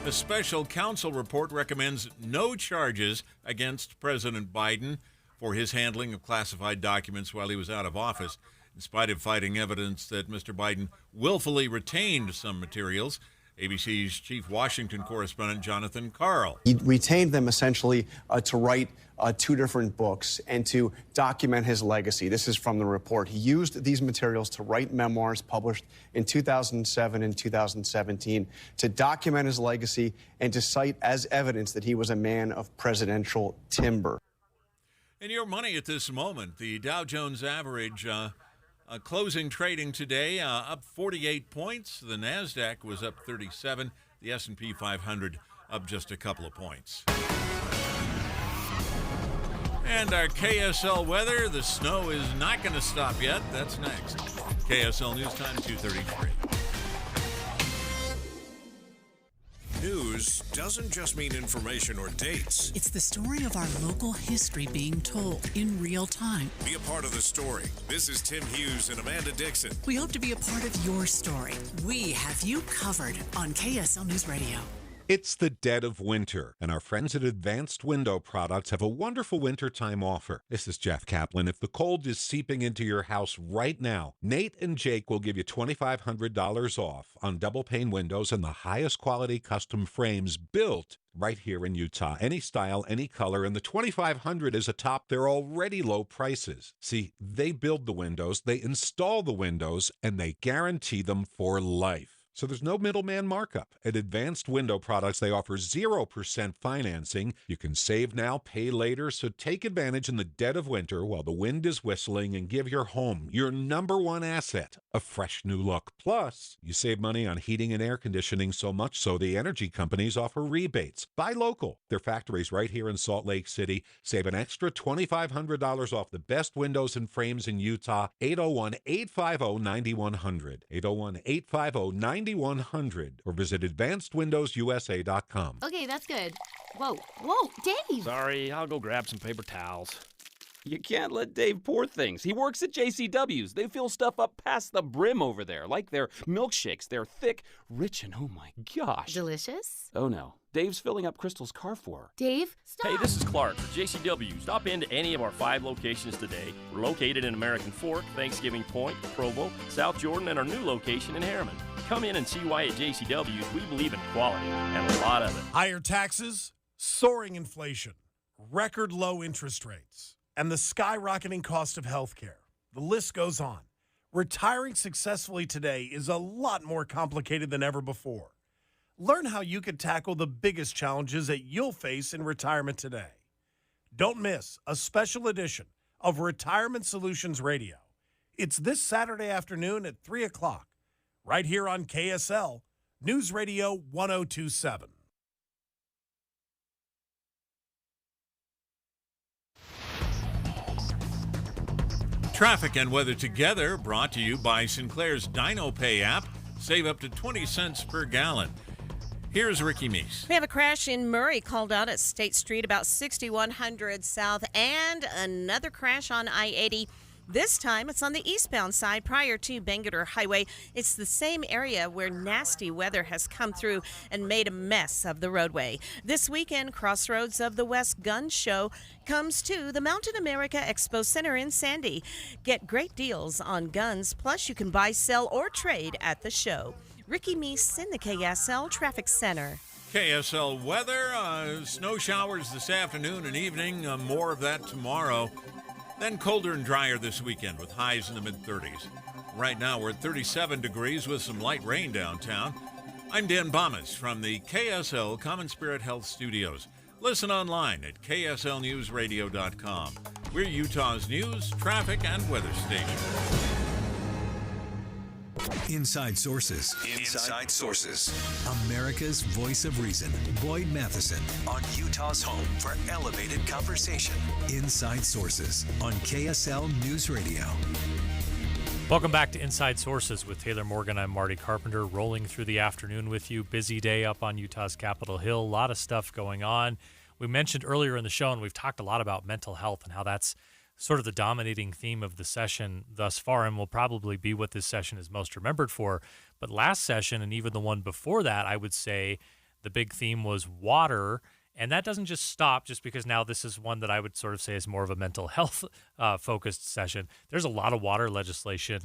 A special counsel report recommends no charges against President Biden for his handling of classified documents while he was out of office, in spite of fighting evidence that Mr. Biden willfully retained some materials. ABC's chief Washington correspondent Jonathan Karl. He retained them essentially to write 2 different books and to document his legacy. This is from the report. He used these materials to write memoirs published in 2007 and 2017 to document his legacy and to cite as evidence that he was a man of presidential timber. In your money at this moment, the Dow Jones average closing trading today up 48 points. The NASDAQ was up 37. The S&P 500 up just a couple of points. And our KSL weather, the snow is not going to stop yet. That's next. KSL News Time 2:33. News doesn't just mean information or dates. It's the story of our local history being told in real time. Be a part of the story. This is Tim Hughes and Amanda Dixon. We hope to be a part of your story. We have you covered on KSL News Radio. It's the dead of winter, and our friends at Advanced Window Products have a wonderful wintertime offer. This is Jeff Kaplan. If the cold is seeping into your house right now, Nate and Jake will give you $2,500 off on double-pane windows and the highest quality custom frames built right here in Utah. Any style, any color, and the $2,500 is atop their already low prices. See, they build the windows, they install the windows, and they guarantee them for life. So there's no middleman markup. At Advanced Window Products, they offer 0% financing. You can save now, pay later, so take advantage in the dead of winter while the wind is whistling and give your home, your number one asset, a fresh new look. Plus, you save money on heating and air conditioning so much so the energy companies offer rebates. Buy local. Their factory's right here in Salt Lake City. Save an extra $2,500 off the best windows and frames in Utah. 801-850-9100. 801-850-9100 or visit advancedwindowsusa.com. Okay, that's good. Whoa, Dave! Sorry, I'll go grab some paper towels. You can't let Dave pour things. He works at JCW's. They fill stuff up past the brim over there, like their milkshakes. They're thick, rich, and oh my gosh. Delicious? Oh no. Dave's filling up Crystal's car for her. Dave, stop! Hey, this is Clark for JCW. Stop into any of our 5 locations today. We're located in American Fork, Thanksgiving Point, Provo, South Jordan, and our new location in Harriman. Come in and see why at JCW's we believe in quality and a lot of it. Higher taxes, soaring inflation, record low interest rates. and the skyrocketing cost of healthcare. The list goes on. Retiring successfully today is a lot more complicated than ever before. Learn how you can tackle the biggest challenges that you'll face in retirement today. Don't miss a special edition of Retirement Solutions Radio. It's this Saturday afternoon at 3 o'clock, right here on KSL, News Radio 1027. Traffic and weather together, brought to you by Sinclair's DinoPay app. Save up to 20 cents per gallon. Here's Ricky Meese. We have a crash in Murray called out at State Street about 6100 South, and another crash on I-80. This time, it's on the eastbound side prior to Bangor Highway. It's the same area where nasty weather has come through and made a mess of the roadway. This weekend, Crossroads of the West Gun Show comes to the Mountain America Expo Center in Sandy. Get great deals on guns, plus you can buy, sell, or trade at the show. Ricky Meese in the KSL Traffic Center. KSL weather, snow showers this afternoon and evening, more of that tomorrow. Then colder and drier this weekend with highs in the mid-30s. Right now we're at 37 degrees with some light rain downtown. I'm Dan Bomas from the KSL Common Spirit Health Studios. Listen online at kslnewsradio.com. We're Utah's news, traffic, and weather station. Inside Sources. Inside Sources. America's voice of reason. Boyd Matheson on Utah's home for elevated conversation. Inside Sources on KSL News Radio. Welcome back to Inside Sources with Taylor Morgan. I'm Marty Carpenter, rolling through the afternoon with you. Busy day up on Utah's Capitol Hill. A lot of stuff going on. We mentioned earlier in the show, and we've talked a lot about mental health and how that's sort of the dominating theme of the session thus far, and will probably be what this session is most remembered for. But last session, and even the one before that, I would say the big theme was water. And that doesn't just stop just because now this is one that I would sort of say is more of a mental health focused session. There's a lot of water legislation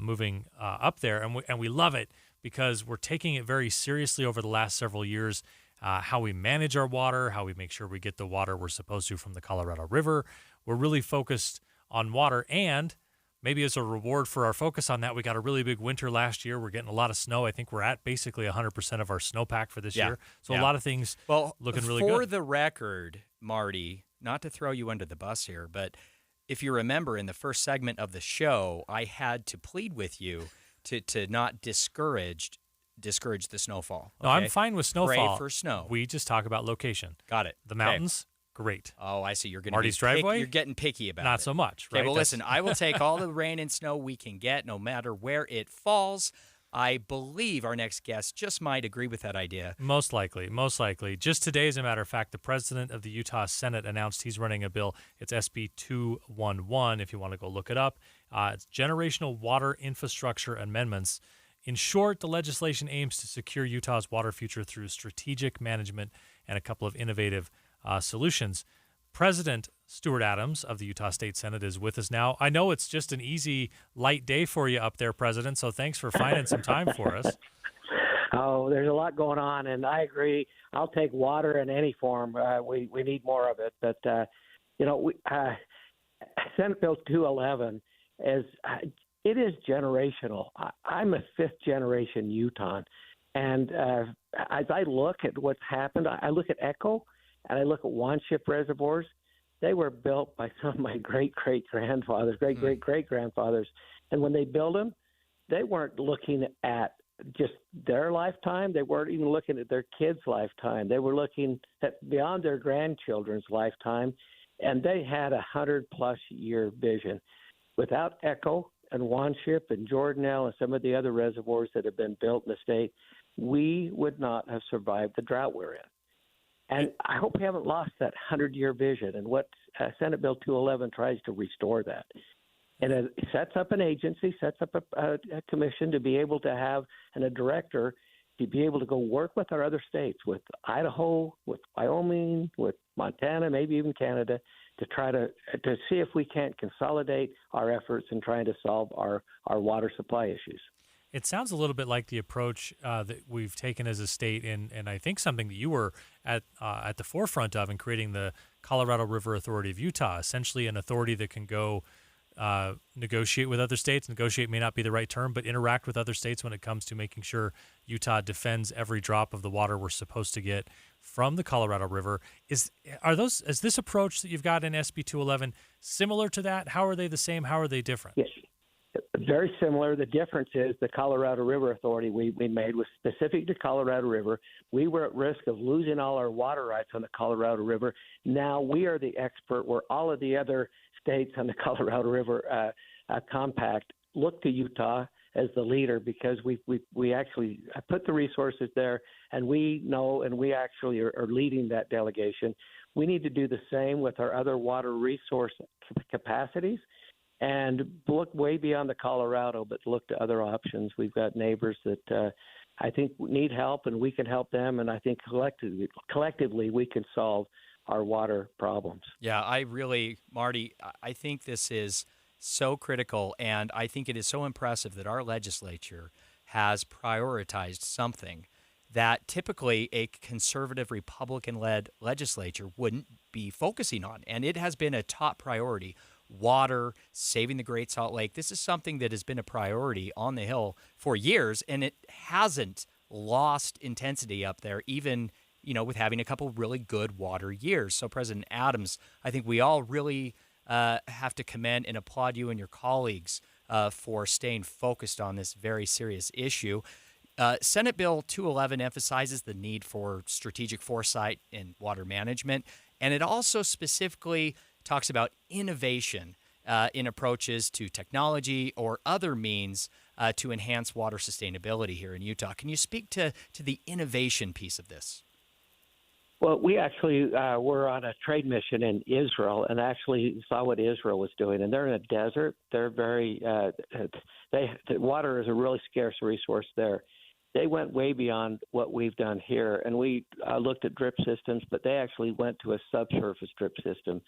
moving up there, and we love it because we're taking it very seriously over the last several years. How we manage our water, how we make sure we get the water we're supposed to from the Colorado River. We're really focused on water, and maybe as a reward for our focus on that, we got a really big winter last year. We're getting a lot of snow. I think we're at basically 100% of our snowpack for this year. So a lot of things looking really good. For the record, Marty, not to throw you under the bus here, but if you remember in the first segment of the show, I had to plead with you to not discourage the snowfall. Okay? No, I'm fine with snowfall. Pray for snow. We just talk about location. Got it. The mountains, great. Oh, I see. You're going to Marty's driveway. You're getting picky about it. Not so much, right? Okay, well, listen, I will take all the rain and snow we can get, no matter where it falls. I believe our next guest just might agree with that idea. Most likely. Just today, as a matter of fact, the president of the Utah Senate announced he's running a bill. It's SB 211, if you want to go look it up. It's Generational Water Infrastructure Amendments. In short, the legislation aims to secure Utah's water future through strategic management and a couple of innovative solutions. President Stuart Adams of the Utah State Senate is with us now. I know it's just an easy, light day for you up there, President, so thanks for finding some time for us. Oh, there's a lot going on, and I agree. I'll take water in any form. We need more of it. But, Senate Bill 211 is it is generational. I'm a fifth-generation Utahn, and as I look at what's happened, I look at Echo, and I look at Wanship reservoirs. They were built by some of my great-great-grandfathers, great-great-great-grandfathers, and when they built them, they weren't looking at just their lifetime. They weren't even looking at their kids' lifetime. They were looking at beyond their grandchildren's lifetime, and they had 100-plus year vision. Without Echo and Wanship and Jordanelle and some of the other reservoirs that have been built in the state, we would not have survived the drought we're in. And I hope we haven't lost that 100-year vision. And what Senate Bill 211 tries to restore that. And it sets up an agency, sets up a commission to be able to have, and a director to be able to go work with our other states, with Idaho, with Wyoming, with Montana, maybe even Canada, to try to see if we can't consolidate our efforts in trying to solve our water supply issues. It sounds a little bit like the approach that we've taken as a state, and I think something that you were at the forefront of in creating the Colorado River Authority of Utah, essentially an authority that can go negotiate with other states. Negotiate may not be the right term, but interact with other states when it comes to making sure Utah defends every drop of the water we're supposed to get from the Colorado River. Is this approach that you've got in SB 211 similar to that? How are they the same? How are they different? Yes. Very similar. The difference is the Colorado River Authority we made was specific to Colorado River. We were at risk of losing all our water rights on the Colorado River. Now we are the expert where all of the other states on the Colorado River compact look to Utah as the leader because we actually put the resources there, and we know, and we actually are leading that delegation. We need to do the same with our other water resource capacities and look way beyond the Colorado, but look to other options. We've got neighbors that I think need help, and we can help them, and I think collectively we can solve our water problems. Yeah, Marty, I think this is so critical, and I think it is so impressive that our legislature has prioritized something that typically a conservative Republican-led legislature wouldn't be focusing on, and it has been a top priority. Water, saving the Great Salt Lake. This is something that has been a priority on the Hill for years, and it hasn't lost intensity up there, even with having a couple really good water years. So President Adams, I think we all really have to commend and applaud you and your colleagues for staying focused on this very serious issue. Senate Bill 211 emphasizes the need for strategic foresight in water management, and it also specifically talks about innovation in approaches to technology or other means to enhance water sustainability here in Utah. Can you speak to the innovation piece of this? Well, we actually were on a trade mission in Israel and actually saw what Israel was doing. And they're in a desert. They're the water is a really scarce resource there. They went way beyond what we've done here. And we looked at drip systems, but they actually went to a subsurface drip system.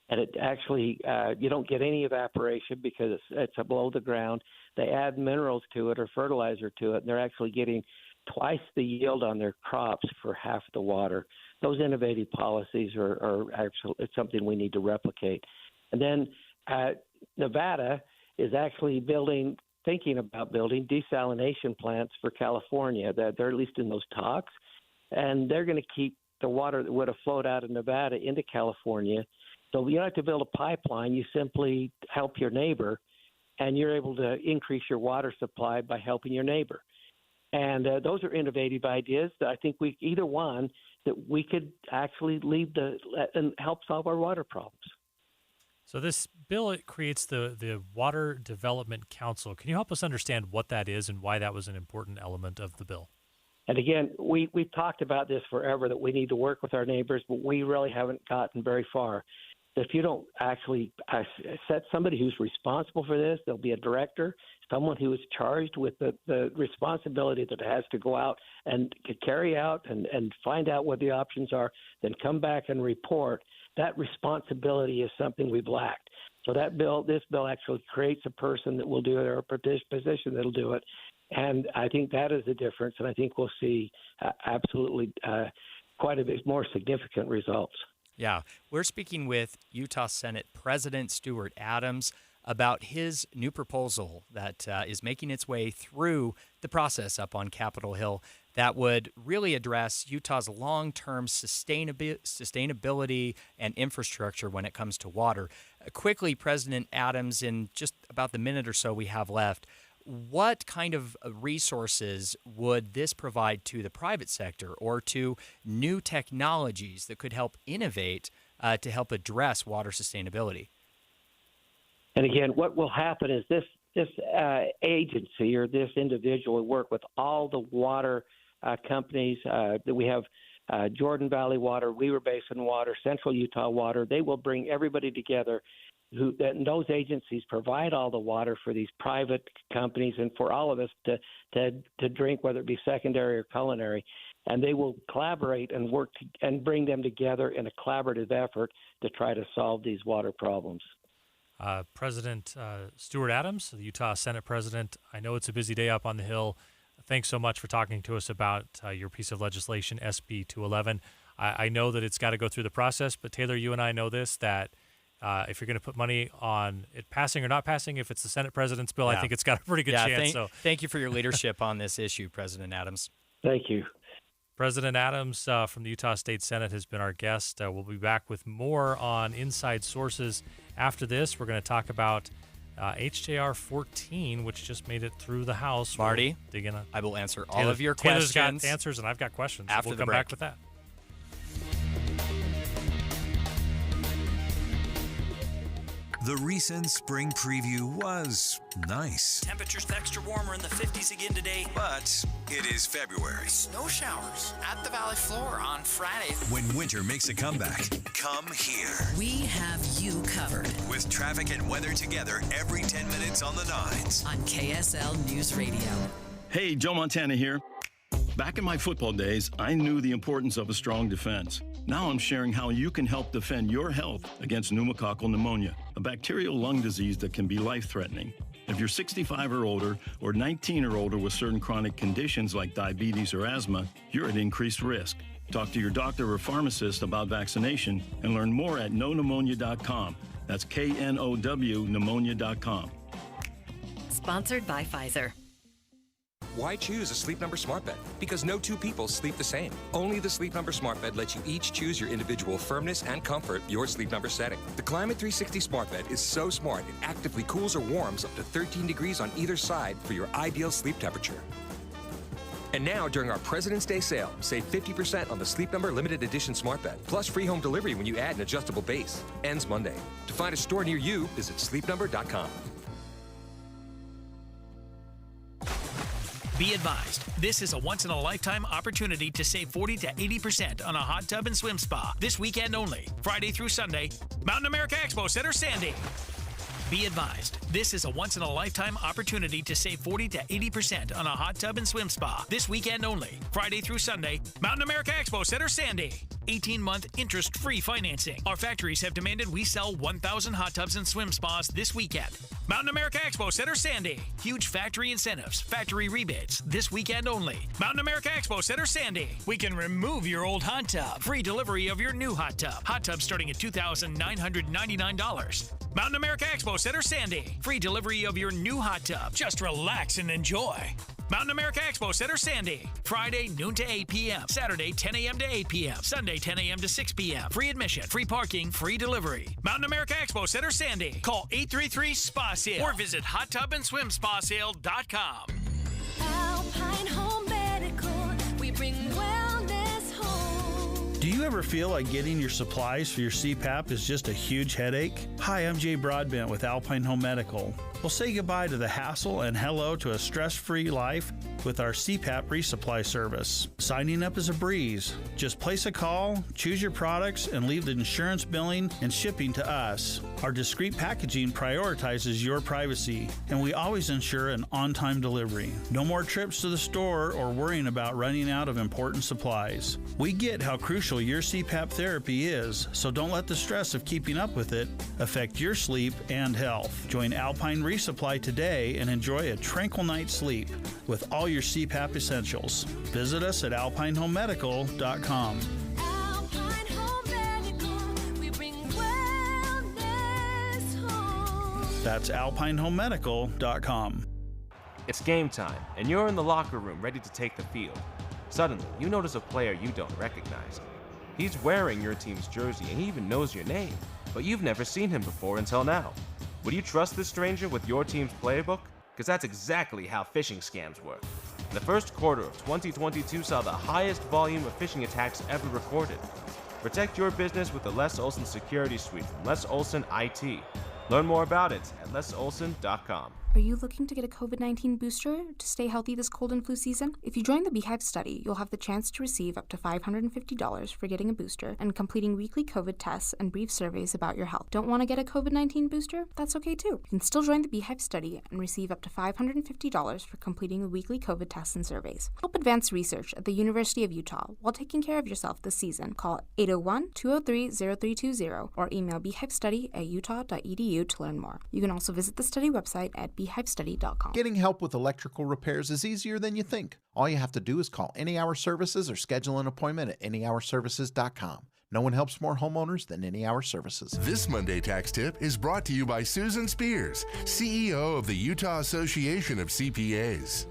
And it actually, you don't get any evaporation because it's below the ground. They add minerals to it or fertilizer to it, and they're actually getting twice the yield on their crops for half the water. Those innovative policies are actually it's something we need to replicate. And then Nevada is actually thinking about building desalination plants for California. They're at least in those talks, and they're going to keep the water that would have flowed out of Nevada into California. So you don't have to build a pipeline. You simply help your neighbor, and you're able to increase your water supply by helping your neighbor. And those are innovative ideas that I think either one that we could actually lead and help solve our water problems. So this bill, it creates the Water Development Council. Can you help us understand what that is and why that was an important element of the bill? And again, we've talked about this forever, that we need to work with our neighbors, but we really haven't gotten very far. If you don't actually set somebody who's responsible for this, there'll be a director, someone who is charged with the responsibility that has to go out and carry out and find out what the options are, then come back and report. That responsibility is something we've lacked. So this bill actually creates a person that will do it, or a position that'll do it. And I think that is the difference, and I think we'll see absolutely quite a bit more significant results. Yeah, we're speaking with Utah Senate President Stuart Adams about his new proposal that is making its way through the process up on Capitol Hill that would really address Utah's long-term sustainability and infrastructure when it comes to water. Quickly, President Adams, in just about the minute or so we have left, what kind of resources would this provide to the private sector or to new technologies that could help innovate to help address water sustainability? And again, what will happen is this agency or this individual will work with all the water companies that we have. Jordan Valley Water, Weaver Basin Water, Central Utah Water. They will bring everybody together. And those agencies provide all the water for these private companies and for all of us to drink, whether it be secondary or culinary. And they will collaborate and work and bring them together in a collaborative effort to try to solve these water problems. President Stuart Adams, the Utah Senate President, I know it's a busy day up on the Hill. Thanks so much for talking to us about your piece of legislation, SB 211. I know that it's got to go through the process, but Taylor, you and I know this, that if you're going to put money on it passing or not passing, if it's the Senate President's bill, I think it's got a pretty good chance. Thank you for your leadership on this issue, President Adams. Thank you. President Adams from the Utah State Senate has been our guest. We'll be back with more on Inside Sources after this. We're going to talk about HJR 14, which just made it through the House. Marty, I will answer all of your questions. Taylor's got answers, and I've got questions. After we'll the come break. back with that. The recent spring preview was nice, Temperatures extra warmer in the 50s again today. but it is February. Snow showers at the valley floor on Friday. When winter makes a comeback, come here. We have you covered With traffic and weather together every 10 minutes on the 9s. on KSL News Radio. Hey, Joe Montana here. Back in my football days, I knew the importance of a strong defense. Now I'm sharing how you can help defend your health against pneumococcal pneumonia, a bacterial lung disease that can be life-threatening. If you're 65 or older, or 19 or older with certain chronic conditions like diabetes or asthma, you're at increased risk. Talk to your doctor or pharmacist about vaccination and learn more at knowpneumonia.com. That's KNOW pneumonia.com. Sponsored by Pfizer. Why choose a Sleep Number smart bed? Because no two people sleep the same. Only the Sleep Number smart bed lets you each choose your individual firmness and comfort, your Sleep Number setting. The Climate 360 smart bed is so smart it actively cools or warms up to 13 degrees on either side for your ideal sleep temperature. And now, during our President's Day sale, save 50% on the Sleep Number limited edition smart bed, plus free home delivery when you add an adjustable base. Ends Monday. To find a store near you, visit sleepnumber.com. Be advised, this is a once-in-a-lifetime opportunity to save 40 to 80% on a hot tub and swim spa this weekend only, Friday through Sunday, Mountain America Expo Center, Sandy. Be advised, this is a once-in-a-lifetime opportunity to save 40 to 80% on a hot tub and swim spa this weekend only, Friday through Sunday, Mountain America Expo Center, Sandy. 18-month interest-free financing. Our factories have demanded we sell 1,000 hot tubs and swim spas this weekend. Mountain America Expo Center, Sandy. Huge factory incentives, factory rebates this weekend only. Mountain America Expo Center, Sandy. We can remove your old hot tub. Free delivery of your new hot tub. Hot tub starting at $2,999. Mountain America Expo Center, Sandy. Free delivery of your new hot tub. Just relax and enjoy. Mountain America Expo Center, Sandy. Friday, noon to 8 p.m. Saturday, 10 a.m. to 8 p.m. Sunday, 10 a.m. to 6 p.m. Free admission, free parking, free delivery. Mountain America Expo Center, Sandy. Call 833-SPA-SALE or visit hottubandSwimSpaSale.com. Alpine Home Medical, we bring wellness home. Do you ever feel like getting your supplies for your CPAP is just a huge headache? Hi, I'm Jay Broadbent with Alpine Home Medical. We'll say goodbye to the hassle and hello to a stress-free life with our CPAP resupply service. Signing up is a breeze. Just place a call, choose your products, and leave the insurance billing and shipping to us. Our discreet packaging prioritizes your privacy, and we always ensure an on-time delivery. No more trips to the store or worrying about running out of important supplies. We get how crucial your CPAP therapy is, so don't let the stress of keeping up with it affect your sleep and health. Join Alpine Resupply today and enjoy a tranquil night's sleep with all your CPAP essentials. Visit us at alpinehomemedical.com. Alpine Home Medical, we bring wellness home. That's alpinehomemedical.com. It's game time, and you're in the locker room ready to take the field. Suddenly, you notice a player you don't recognize. He's wearing your team's jersey and he even knows your name, but you've never seen him before until now. Would you trust this stranger with your team's playbook? Because that's exactly how phishing scams work. The first quarter of 2022 saw the highest volume of phishing attacks ever recorded. Protect your business with the Les Olson Security Suite from Les Olson IT. Learn more about it at lesolson.com. Are you looking to get a COVID-19 booster to stay healthy this cold and flu season? If you join the Beehive study, you'll have the chance to receive up to $550 for getting a booster and completing weekly COVID tests and brief surveys about your health. Don't want to get a COVID-19 booster? That's okay too. You can still join the Beehive study and receive up to $550 for completing the weekly COVID tests and surveys. Help advance research at the University of Utah while taking care of yourself this season. Call 801-203-0320 or email beehivestudy@utah.edu to learn more. You can also visit the study website at beehivestudy.com. Getting help with electrical repairs is easier than you think. All you have to do is call Any Hour Services or schedule an appointment at anyhourservices.com. No one helps more homeowners than Any Hour Services. This Monday Tax Tip is brought to you by Susan Spears, CEO of the Utah Association of CPAs.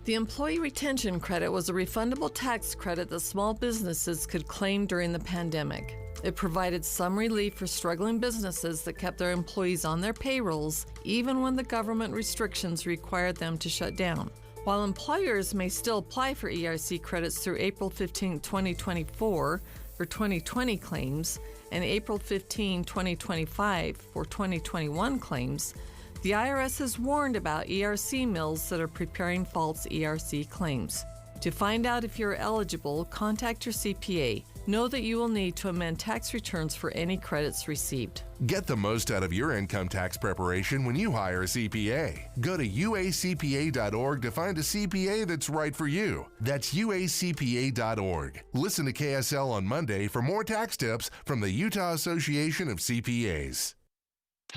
The Employee Retention Credit was a refundable tax credit that small businesses could claim during the pandemic. It provided some relief for struggling businesses that kept their employees on their payrolls, even when the government restrictions required them to shut down. While employers may still apply for ERC credits through April 15, 2024 for 2020 claims and April 15, 2025 for 2021 claims, the IRS has warned about ERC mills that are preparing false ERC claims. To find out if you're eligible, contact your CPA. Know that you will need to amend tax returns for any credits received. Get the most out of your income tax preparation when you hire a CPA. Go to uacpa.org to find a CPA that's right for you. That's uacpa.org. Listen to KSL on Monday for more tax tips from the Utah Association of CPAs.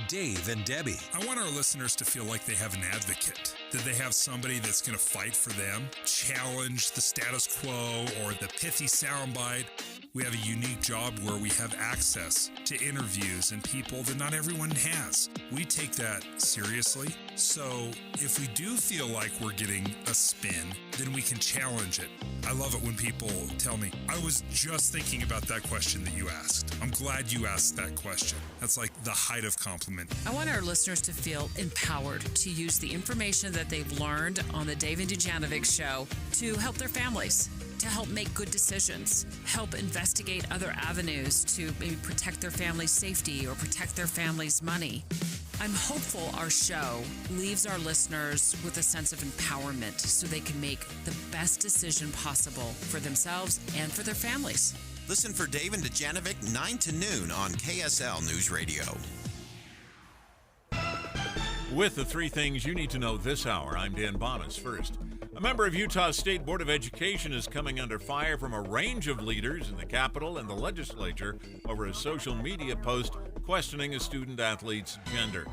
Dave and Debbie. I want our listeners to feel like they have an advocate, that they have somebody that's going to fight for them, challenge the status quo or the pithy soundbite. We have a unique job where we have access to interviews and people that not everyone has. We take that seriously. So if we do feel like we're getting a spin, then we can challenge it. I love it when people tell me, I was just thinking about that question that you asked. I'm glad you asked that question. That's like the height of compliment. I want our listeners to feel empowered to use the information that they've learned on the Dave and Dujanovic show to help their families, to help make good decisions, help investigate other avenues to maybe protect their family's safety or protect their family's money. I'm hopeful our show leaves our listeners with a sense of empowerment so they can make the best decision possible for themselves and for their families. Listen for Dave and Dujanovic 9 to noon on KSL News Radio. With the three things you need to know this hour, I'm Dan Bonas. First, a member of Utah State Board of Education is coming under fire from a range of leaders in the Capitol and the legislature over a social media post questioning a student athlete's gender.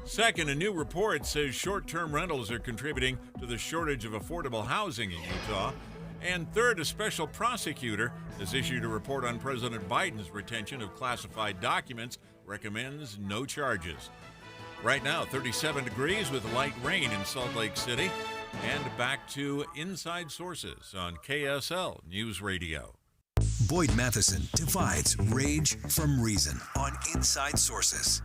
Second, a new report says short-term rentals are contributing to the shortage of affordable housing in Utah. And third, a special prosecutor has issued a report on President Biden's retention of classified documents, recommends no charges. Right now, 37 degrees with light rain in Salt Lake City. And back to Inside Sources on KSL News Radio. Boyd Matheson divides rage from reason on Inside Sources.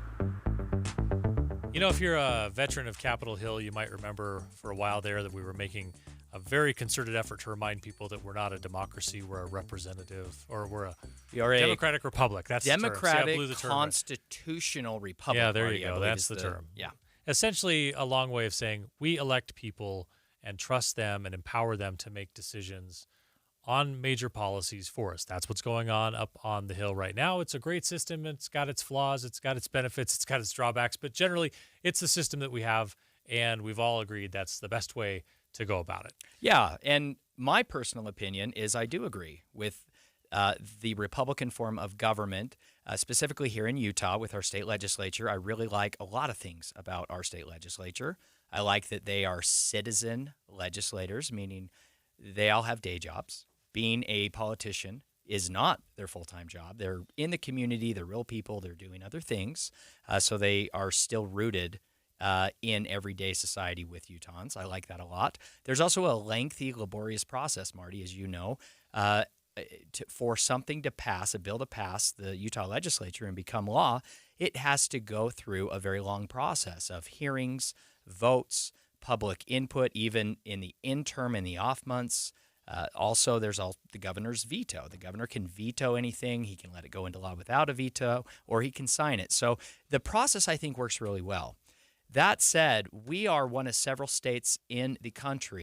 You know, if you're a veteran of Capitol Hill, you might remember for a while there that we were making a very concerted effort to remind people that we're not a democracy, we're a representative, or we're a democratic republic. That's Democratic the term. See, I blew the term right. Constitutional Republic. Yeah, there Marty, you go. That's the term. Yeah. Essentially a long way of saying we elect people and trust them and empower them to make decisions on major policies for us. That's what's going on up on the Hill right now. It's a great system. It's got its flaws. It's got its benefits. It's got its drawbacks. But generally, it's the system that we have, and we've all agreed that's the best way to go about it. Yeah, and my personal opinion is I do agree with the Republican form of government, specifically here in Utah with our state legislature. I really like a lot of things about our state legislature. I like that they are citizen legislators, meaning they all have day jobs. Being a politician is not their full-time job. They're in the community. They're real people. They're doing other things. So they are still rooted in everyday society with Utahns. I like that a lot. There's also a lengthy, laborious process, Marty, as you know, for something to pass, a bill to pass the Utah legislature and become law. It has to go through a very long process of hearings, votes, public input, even in the interim and the off months. Also, there's the governor's veto. The governor can veto anything. He can let it go into law without a veto, or he can sign it. So the process, I think, works really well. That said, we are one of several states in the country